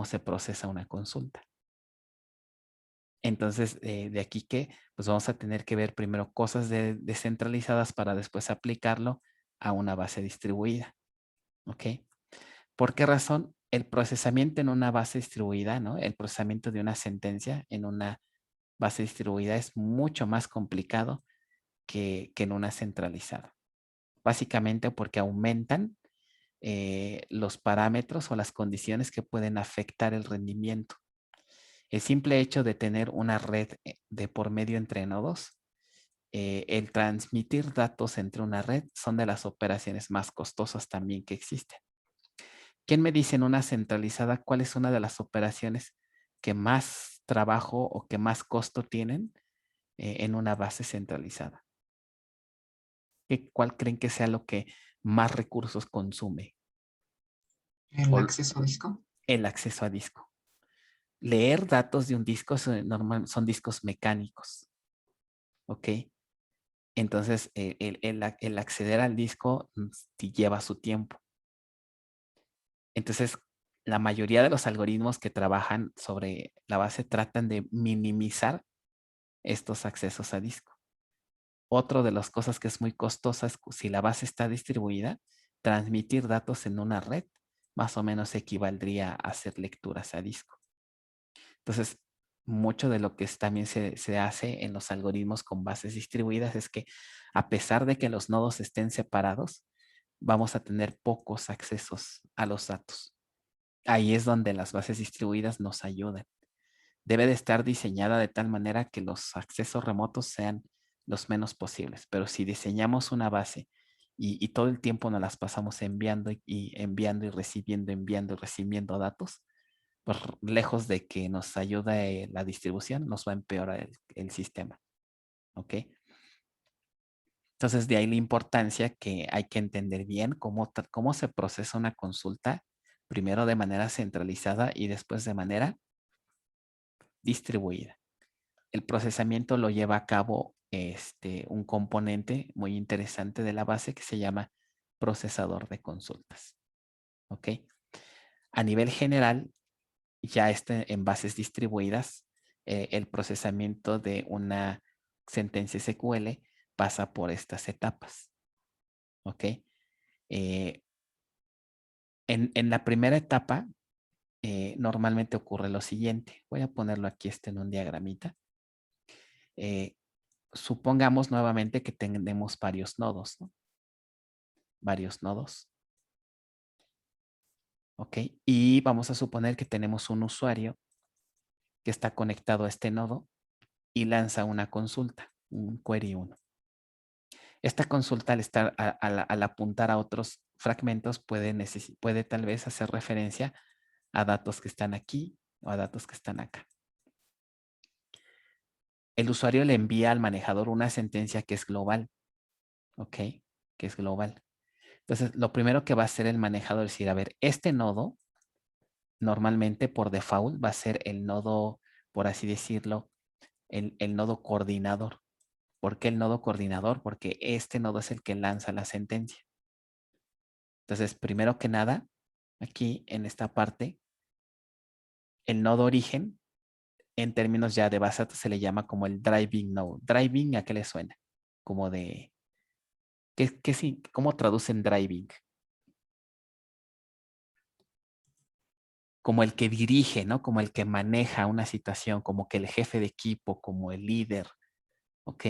se procesa una consulta. Entonces, de aquí que, pues vamos a tener que ver primero cosas descentralizadas para después aplicarlo a una base distribuida. ¿Ok? ¿Por qué razón? El procesamiento en una base distribuida, ¿no? El procesamiento de una sentencia en una base distribuida es mucho más complicado que en una centralizada. Básicamente porque aumentan los parámetros o las condiciones que pueden afectar el rendimiento. El simple hecho de tener una red de por medio entre nodos, el transmitir datos entre una red son de las operaciones más costosas también que existen. ¿Quién me dice en una centralizada cuál es una de las operaciones que más trabajo o que más costo tienen en una base centralizada? ¿Cuál creen que sea lo que más recursos consume? El O acceso a disco. el acceso a disco. Leer datos de un disco son discos mecánicos. ¿Ok? Entonces, el acceder al disco lleva su tiempo. Entonces, la mayoría de los algoritmos que trabajan sobre la base tratan de minimizar estos accesos a disco. Otro de las cosas que es muy costosa es si la base está distribuida, transmitir datos en una red más o menos equivaldría a hacer lecturas a disco. Entonces, mucho de lo que también se hace en los algoritmos con bases distribuidas es que a pesar de que los nodos estén separados, vamos a tener pocos accesos a los datos. Ahí es donde las bases distribuidas nos ayudan. Debe de estar diseñada de tal manera que los accesos remotos sean los menos posibles. Pero si diseñamos una base y todo el tiempo nos las pasamos enviando y enviando y recibiendo datos, pues lejos de que nos ayude la distribución, nos va a empeorar el sistema. ¿Ok? Entonces, de ahí la importancia que hay que entender bien cómo se procesa una consulta, primero de manera centralizada y después de manera distribuida. El procesamiento lo lleva a cabo un componente muy interesante de la base que se llama procesador de consultas. ¿Ok? A nivel general, ya en bases distribuidas, el procesamiento de una sentencia SQL pasa por estas etapas. ¿Ok? En la primera etapa, normalmente ocurre lo siguiente. Voy a ponerlo aquí en un diagramita. Supongamos nuevamente que tenemos varios nodos, ¿no? Varios nodos. ¿Ok? Y vamos a suponer que tenemos un usuario que está conectado a este nodo y lanza una consulta, un query 1. Esta consulta al apuntar a otros fragmentos puede tal vez hacer referencia a datos que están aquí o a datos que están acá. El usuario le envía al manejador una sentencia que es global, ¿ok? Que es global. Entonces, lo primero que va a hacer el manejador es decir, a ver, este nodo normalmente por default va a ser el nodo, por así decirlo, el nodo coordinador. ¿Por qué el nodo coordinador? Porque este nodo es el que lanza la sentencia. Entonces, primero que nada, aquí en esta parte, el nodo origen, en términos ya de base de datos, se le llama como el driving node. Driving, ¿a qué le suena? Como de, ¿cómo traducen driving? Como el que dirige, ¿no? Como el que maneja una situación, como que el jefe de equipo, como el líder, ¿ok?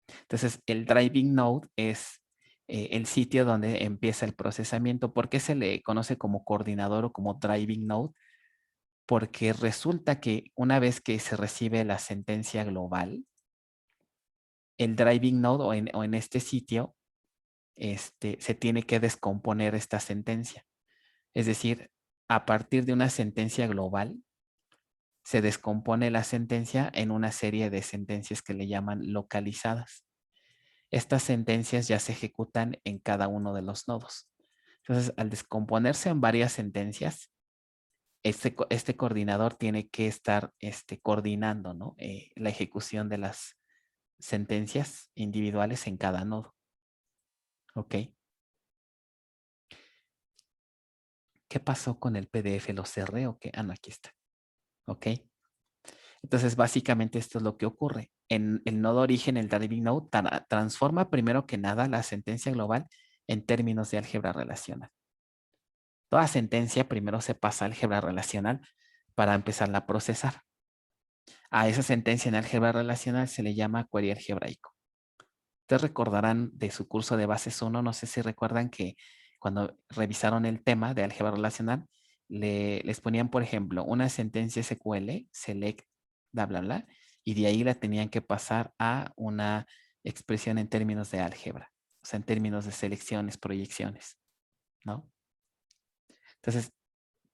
Entonces, el driving node es el sitio donde empieza el procesamiento. ¿Por qué se le conoce como coordinador o como driving node? Porque resulta que una vez que se recibe la sentencia global, el driving node o en este sitio se tiene que descomponer esta sentencia. Es decir, a partir de una sentencia global, se descompone la sentencia en una serie de sentencias que le llaman localizadas. Estas sentencias ya se ejecutan en cada uno de los nodos. Entonces, al descomponerse en varias sentencias, este coordinador tiene que estar coordinando, ¿no? La ejecución de las sentencias individuales en cada nodo. ¿Ok? ¿Qué pasó con el PDF? ¿Lo cerré o qué? Ah, no, aquí está. ¿Ok? Entonces, básicamente esto es lo que ocurre. En el nodo origen, el driving node transforma primero que nada la sentencia global en términos de álgebra relacional. Toda sentencia primero se pasa a álgebra relacional para empezarla a procesar. A esa sentencia en álgebra relacional se le llama query algebraico. Ustedes recordarán de su curso de bases 1, no sé si recuerdan que cuando revisaron el tema de álgebra relacional, les ponían, por ejemplo, una sentencia SQL, select, bla, bla, bla, y de ahí la tenían que pasar a una expresión en términos de álgebra, o sea, en términos de selecciones, proyecciones, ¿no? Entonces,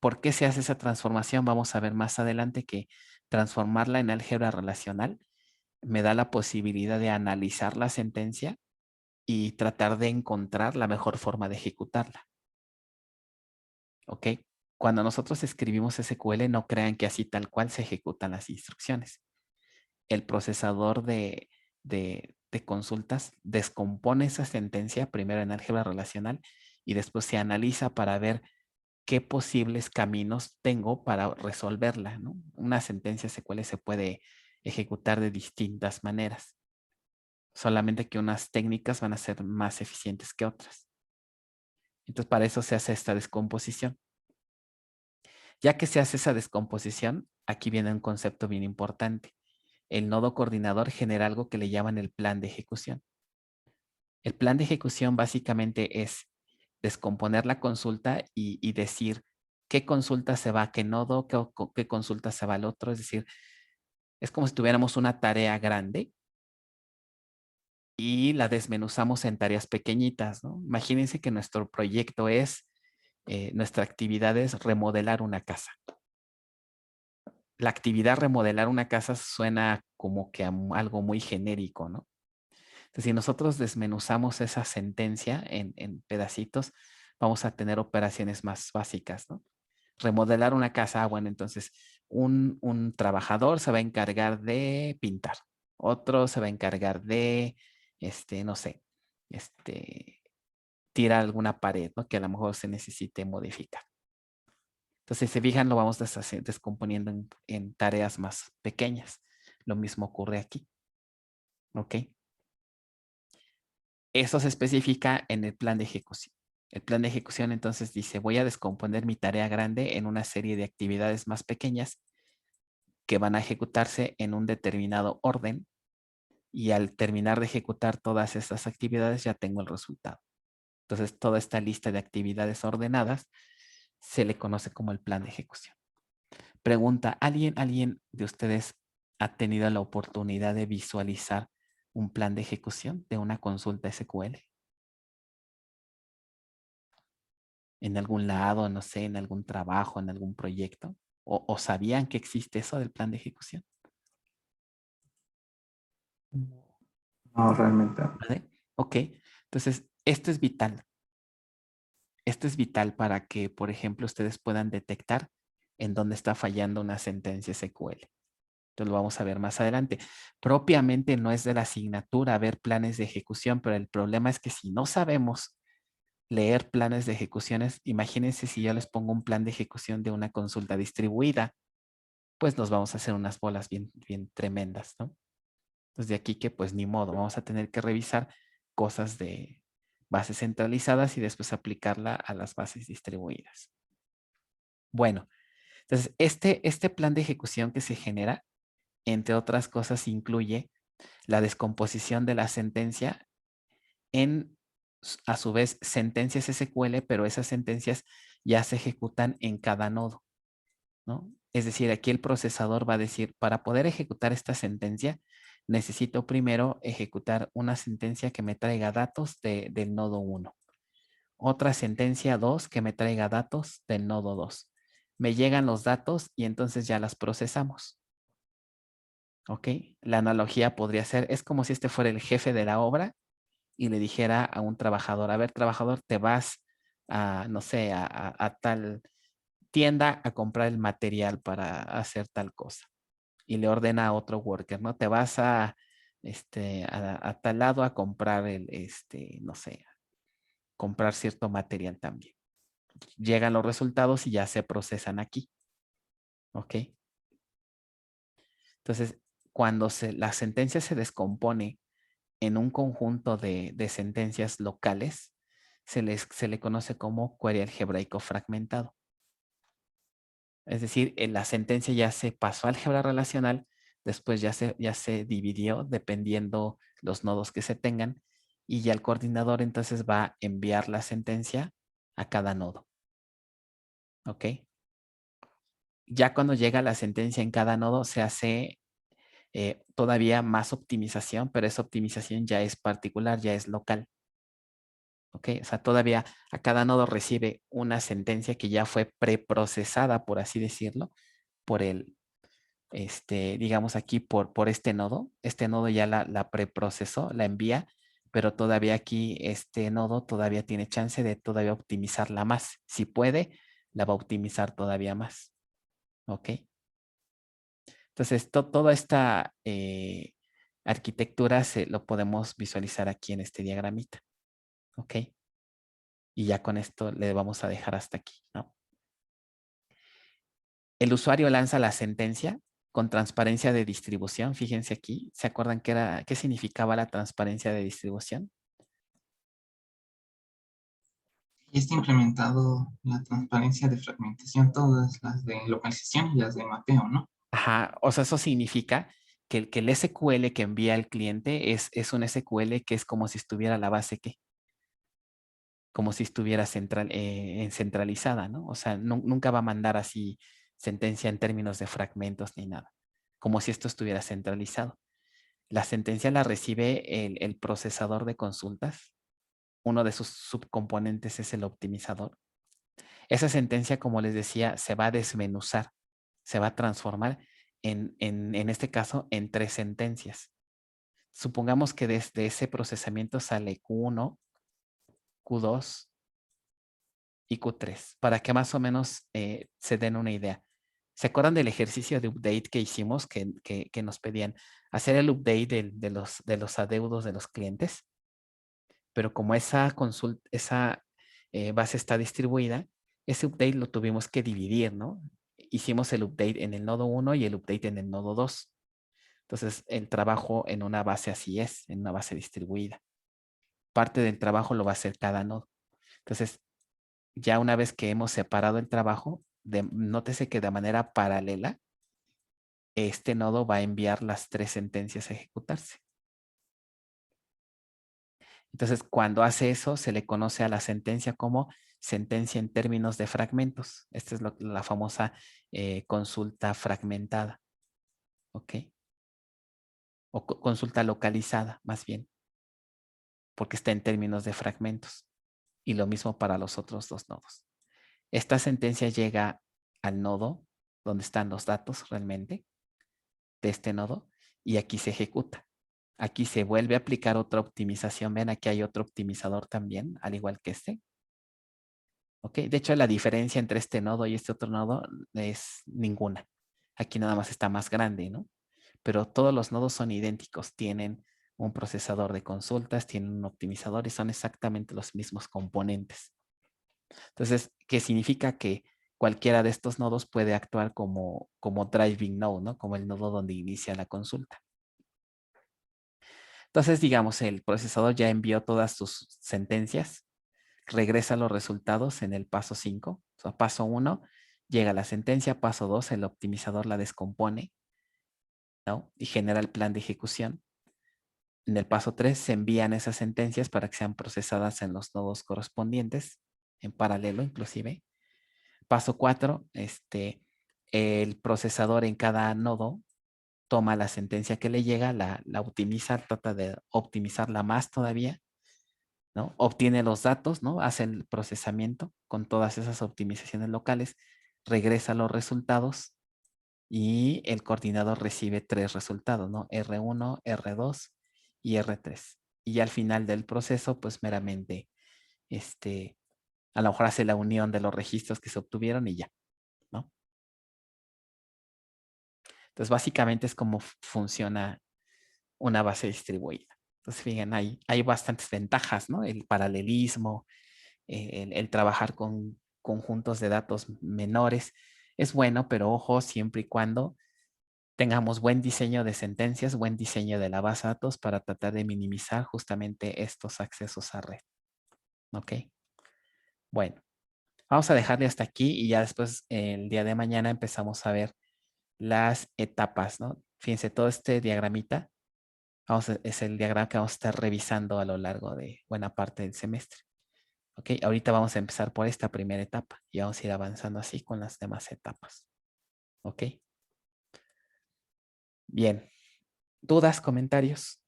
¿por qué se hace esa transformación? Vamos a ver más adelante que transformarla en álgebra relacional me da la posibilidad de analizar la sentencia y tratar de encontrar la mejor forma de ejecutarla. ¿Ok? Cuando nosotros escribimos SQL, no crean que así tal cual se ejecutan las instrucciones. El procesador de consultas descompone esa sentencia primero en álgebra relacional y después se analiza para ver qué posibles caminos tengo para resolverla, ¿no? Una sentencia SQL se puede ejecutar de distintas maneras. Solamente que unas técnicas van a ser más eficientes que otras. Entonces, para eso se hace esta descomposición. Ya que se hace esa descomposición, aquí viene un concepto bien importante. El nodo coordinador genera algo que le llaman el plan de ejecución. El plan de ejecución básicamente es descomponer la consulta y decir qué consulta se va a qué nodo, qué consulta se va al otro. Es decir, es como si tuviéramos una tarea grande y la desmenuzamos en tareas pequeñitas, ¿no? Imagínense que nuestro proyecto es, nuestra actividad es remodelar una casa. La actividad remodelar una casa suena como que a algo muy genérico, ¿no? Entonces, si nosotros desmenuzamos esa sentencia en pedacitos, vamos a tener operaciones más básicas, ¿no? Remodelar una casa, bueno, entonces un trabajador se va a encargar de pintar, otro se va a encargar de, no sé, tirar alguna pared, ¿no? Que a lo mejor se necesite modificar. Entonces, si se fijan, lo vamos descomponiendo en tareas más pequeñas. Lo mismo ocurre aquí. ¿Ok? Eso se especifica en el plan de ejecución. El plan de ejecución entonces dice, voy a descomponer mi tarea grande en una serie de actividades más pequeñas que van a ejecutarse en un determinado orden y al terminar de ejecutar todas estas actividades ya tengo el resultado. Entonces, toda esta lista de actividades ordenadas se le conoce como el plan de ejecución. Pregunta, ¿alguien de ustedes ha tenido la oportunidad de visualizar un plan de ejecución de una consulta SQL? en algún lado, no sé, en algún trabajo, en algún proyecto? ¿O sabían que existe eso del plan de ejecución? No, realmente. ¿Vale? Ok, entonces esto es vital. Esto es vital para que, por ejemplo, ustedes puedan detectar en dónde está fallando una sentencia SQL. Entonces lo vamos a ver más adelante. Propiamente no es de la asignatura ver planes de ejecución, pero el problema es que si no sabemos leer planes de ejecuciones, imagínense si yo les pongo un plan de ejecución de una consulta distribuida, pues nos vamos a hacer unas bolas bien, bien tremendas, ¿no? Entonces de aquí que pues ni modo, vamos a tener que revisar cosas de bases centralizadas y después aplicarla a las bases distribuidas. Bueno, entonces este plan de ejecución que se genera, entre otras cosas, incluye la descomposición de la sentencia en, a su vez, sentencias SQL, pero esas sentencias ya se ejecutan en cada nodo, ¿no? Es decir, aquí el procesador va a decir, para poder ejecutar esta sentencia, necesito primero ejecutar una sentencia que me traiga datos del nodo 1. Otra sentencia 2 que me traiga datos del nodo 2. Me llegan los datos y entonces ya las procesamos. ¿Ok? La analogía podría ser, es como si este fuera el jefe de la obra y le dijera a un trabajador, a ver, trabajador, te vas a, no sé, a tal tienda a comprar el material para hacer tal cosa. Y le ordena a otro worker, ¿no? Te vas a tal lado a comprar no sé, comprar cierto material también. Llegan los resultados y ya se procesan aquí. ¿Ok? Entonces, cuando la sentencia se descompone en un conjunto de sentencias locales, se le conoce como query algebraico fragmentado. Es decir, la sentencia ya se pasó a álgebra relacional, después ya se dividió dependiendo los nodos que se tengan y ya el coordinador entonces va a enviar la sentencia a cada nodo. ¿Ok? Ya cuando llega la sentencia en cada nodo se hace todavía más optimización, pero esa optimización ya es particular, ya es local. ¿Ok? O sea, todavía a cada nodo recibe una sentencia que ya fue preprocesada, por así decirlo, por digamos aquí, por este nodo. Este nodo ya la preprocesó, la envía, pero todavía aquí este nodo todavía tiene chance de todavía optimizarla más. Si puede, la va a optimizar todavía más. ¿Ok? Entonces, toda esta arquitectura lo podemos visualizar aquí en este diagramita. ¿Ok? Y ya con esto le vamos a dejar hasta aquí, ¿no? El usuario lanza la sentencia con transparencia de distribución. Fíjense aquí. ¿Se acuerdan qué significaba la transparencia de distribución? Y está implementado la transparencia de fragmentación, todas las de localización y las de mapeo, ¿no? Ajá. O sea, eso significa que el SQL que envía el cliente es un SQL que es como si estuviera la base que, como si estuviera centralizada, ¿no? O sea, nunca va a mandar así sentencia en términos de fragmentos ni nada, como si esto estuviera centralizado. La sentencia la recibe el procesador de consultas. Uno de sus subcomponentes es el optimizador. Esa sentencia, como les decía, se va a desmenuzar, se va a transformar en este caso en 3 sentencias. Supongamos que desde ese procesamiento sale Q1, Q2 y Q3, para que más o menos se den una idea. ¿Se acuerdan del ejercicio de update que hicimos que nos pedían hacer el update de los adeudos de los clientes? Pero como esa base está distribuida, ese update lo tuvimos que dividir, ¿no? Hicimos el update en el nodo 1 y el update en el nodo 2. Entonces, el trabajo en una base así es, en una base distribuida. Parte del trabajo lo va a hacer cada nodo. Entonces, ya una vez que hemos separado el trabajo, nótese que de manera paralela, este nodo va a enviar las 3 sentencias a ejecutarse. Entonces, cuando hace eso, se le conoce a la sentencia como sentencia en términos de fragmentos. Esta es la famosa consulta fragmentada. ¿Ok? O consulta localizada, más bien, porque está en términos de fragmentos. Y lo mismo para los otros 2 nodos. esta sentencia llega al nodo donde están los datos realmente de este nodo y aquí se ejecuta. Aquí se vuelve a aplicar otra optimización. Ven, aquí hay otro optimizador también, al igual que este. ¿Ok? De hecho, la diferencia entre este nodo y este otro nodo es ninguna. Aquí nada más está más grande, ¿no? Pero todos los nodos son idénticos. Tienen un procesador de consultas, tienen un optimizador y son exactamente los mismos componentes. Entonces, ¿qué significa? Que cualquiera de estos nodos puede actuar como driving node, ¿no? Como el nodo donde inicia la consulta. Entonces, digamos, el procesador ya envió todas sus sentencias, regresa los resultados en el paso 5. O sea, paso 1, llega la sentencia. Paso 2, el optimizador la descompone, ¿no? Y genera el plan de ejecución. En el paso 3 se envían esas sentencias para que sean procesadas en los nodos correspondientes, en paralelo inclusive. Paso 4, el procesador en cada nodo toma la sentencia que le llega, la optimiza, trata de optimizarla más todavía, ¿no? Obtiene los datos, ¿no? Hace el procesamiento con todas esas optimizaciones locales, regresa los resultados y el coordinador recibe 3 resultados, ¿no? R1, R2 y R3. Y al final del proceso, pues meramente, a lo mejor hace la unión de los registros que se obtuvieron y ya, ¿no? Entonces, básicamente es como funciona una base distribuida. Entonces, fíjense, hay bastantes ventajas, ¿no? El paralelismo, el trabajar con conjuntos de datos menores es bueno, pero ojo, siempre y cuando tengamos buen diseño de sentencias, buen diseño de la base de datos para tratar de minimizar justamente estos accesos a red. ¿Ok? Bueno, vamos a dejarle hasta aquí y ya después el día de mañana empezamos a ver las etapas, ¿no? Fíjense, todo este diagramita es el diagrama que vamos a estar revisando a lo largo de buena parte del semestre. Ok, ahorita vamos a empezar por esta primera etapa y vamos a ir avanzando así con las demás etapas. Ok. Bien. ¿Dudas, comentarios?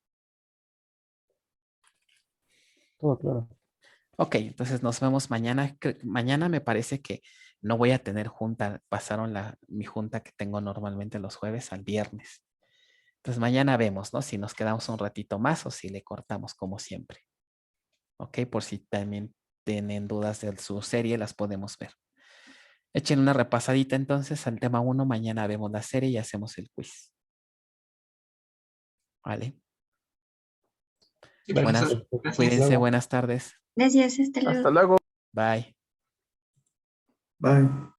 Todo claro. Ok, entonces nos vemos mañana. Mañana me parece que no voy a tener junta. Pasaron mi junta que tengo normalmente los jueves al viernes. Entonces mañana vemos, ¿no? Si nos quedamos un ratito más o si le cortamos como siempre. Ok, por si también tienen dudas de su serie, las podemos ver. Echen una repasadita entonces al tema 1. Mañana vemos la serie y hacemos el quiz. ¿Vale? Sí, Buenas, profesor. Gracias. cuídense, buenas tardes. Gracias, hasta luego. Bye. Bye.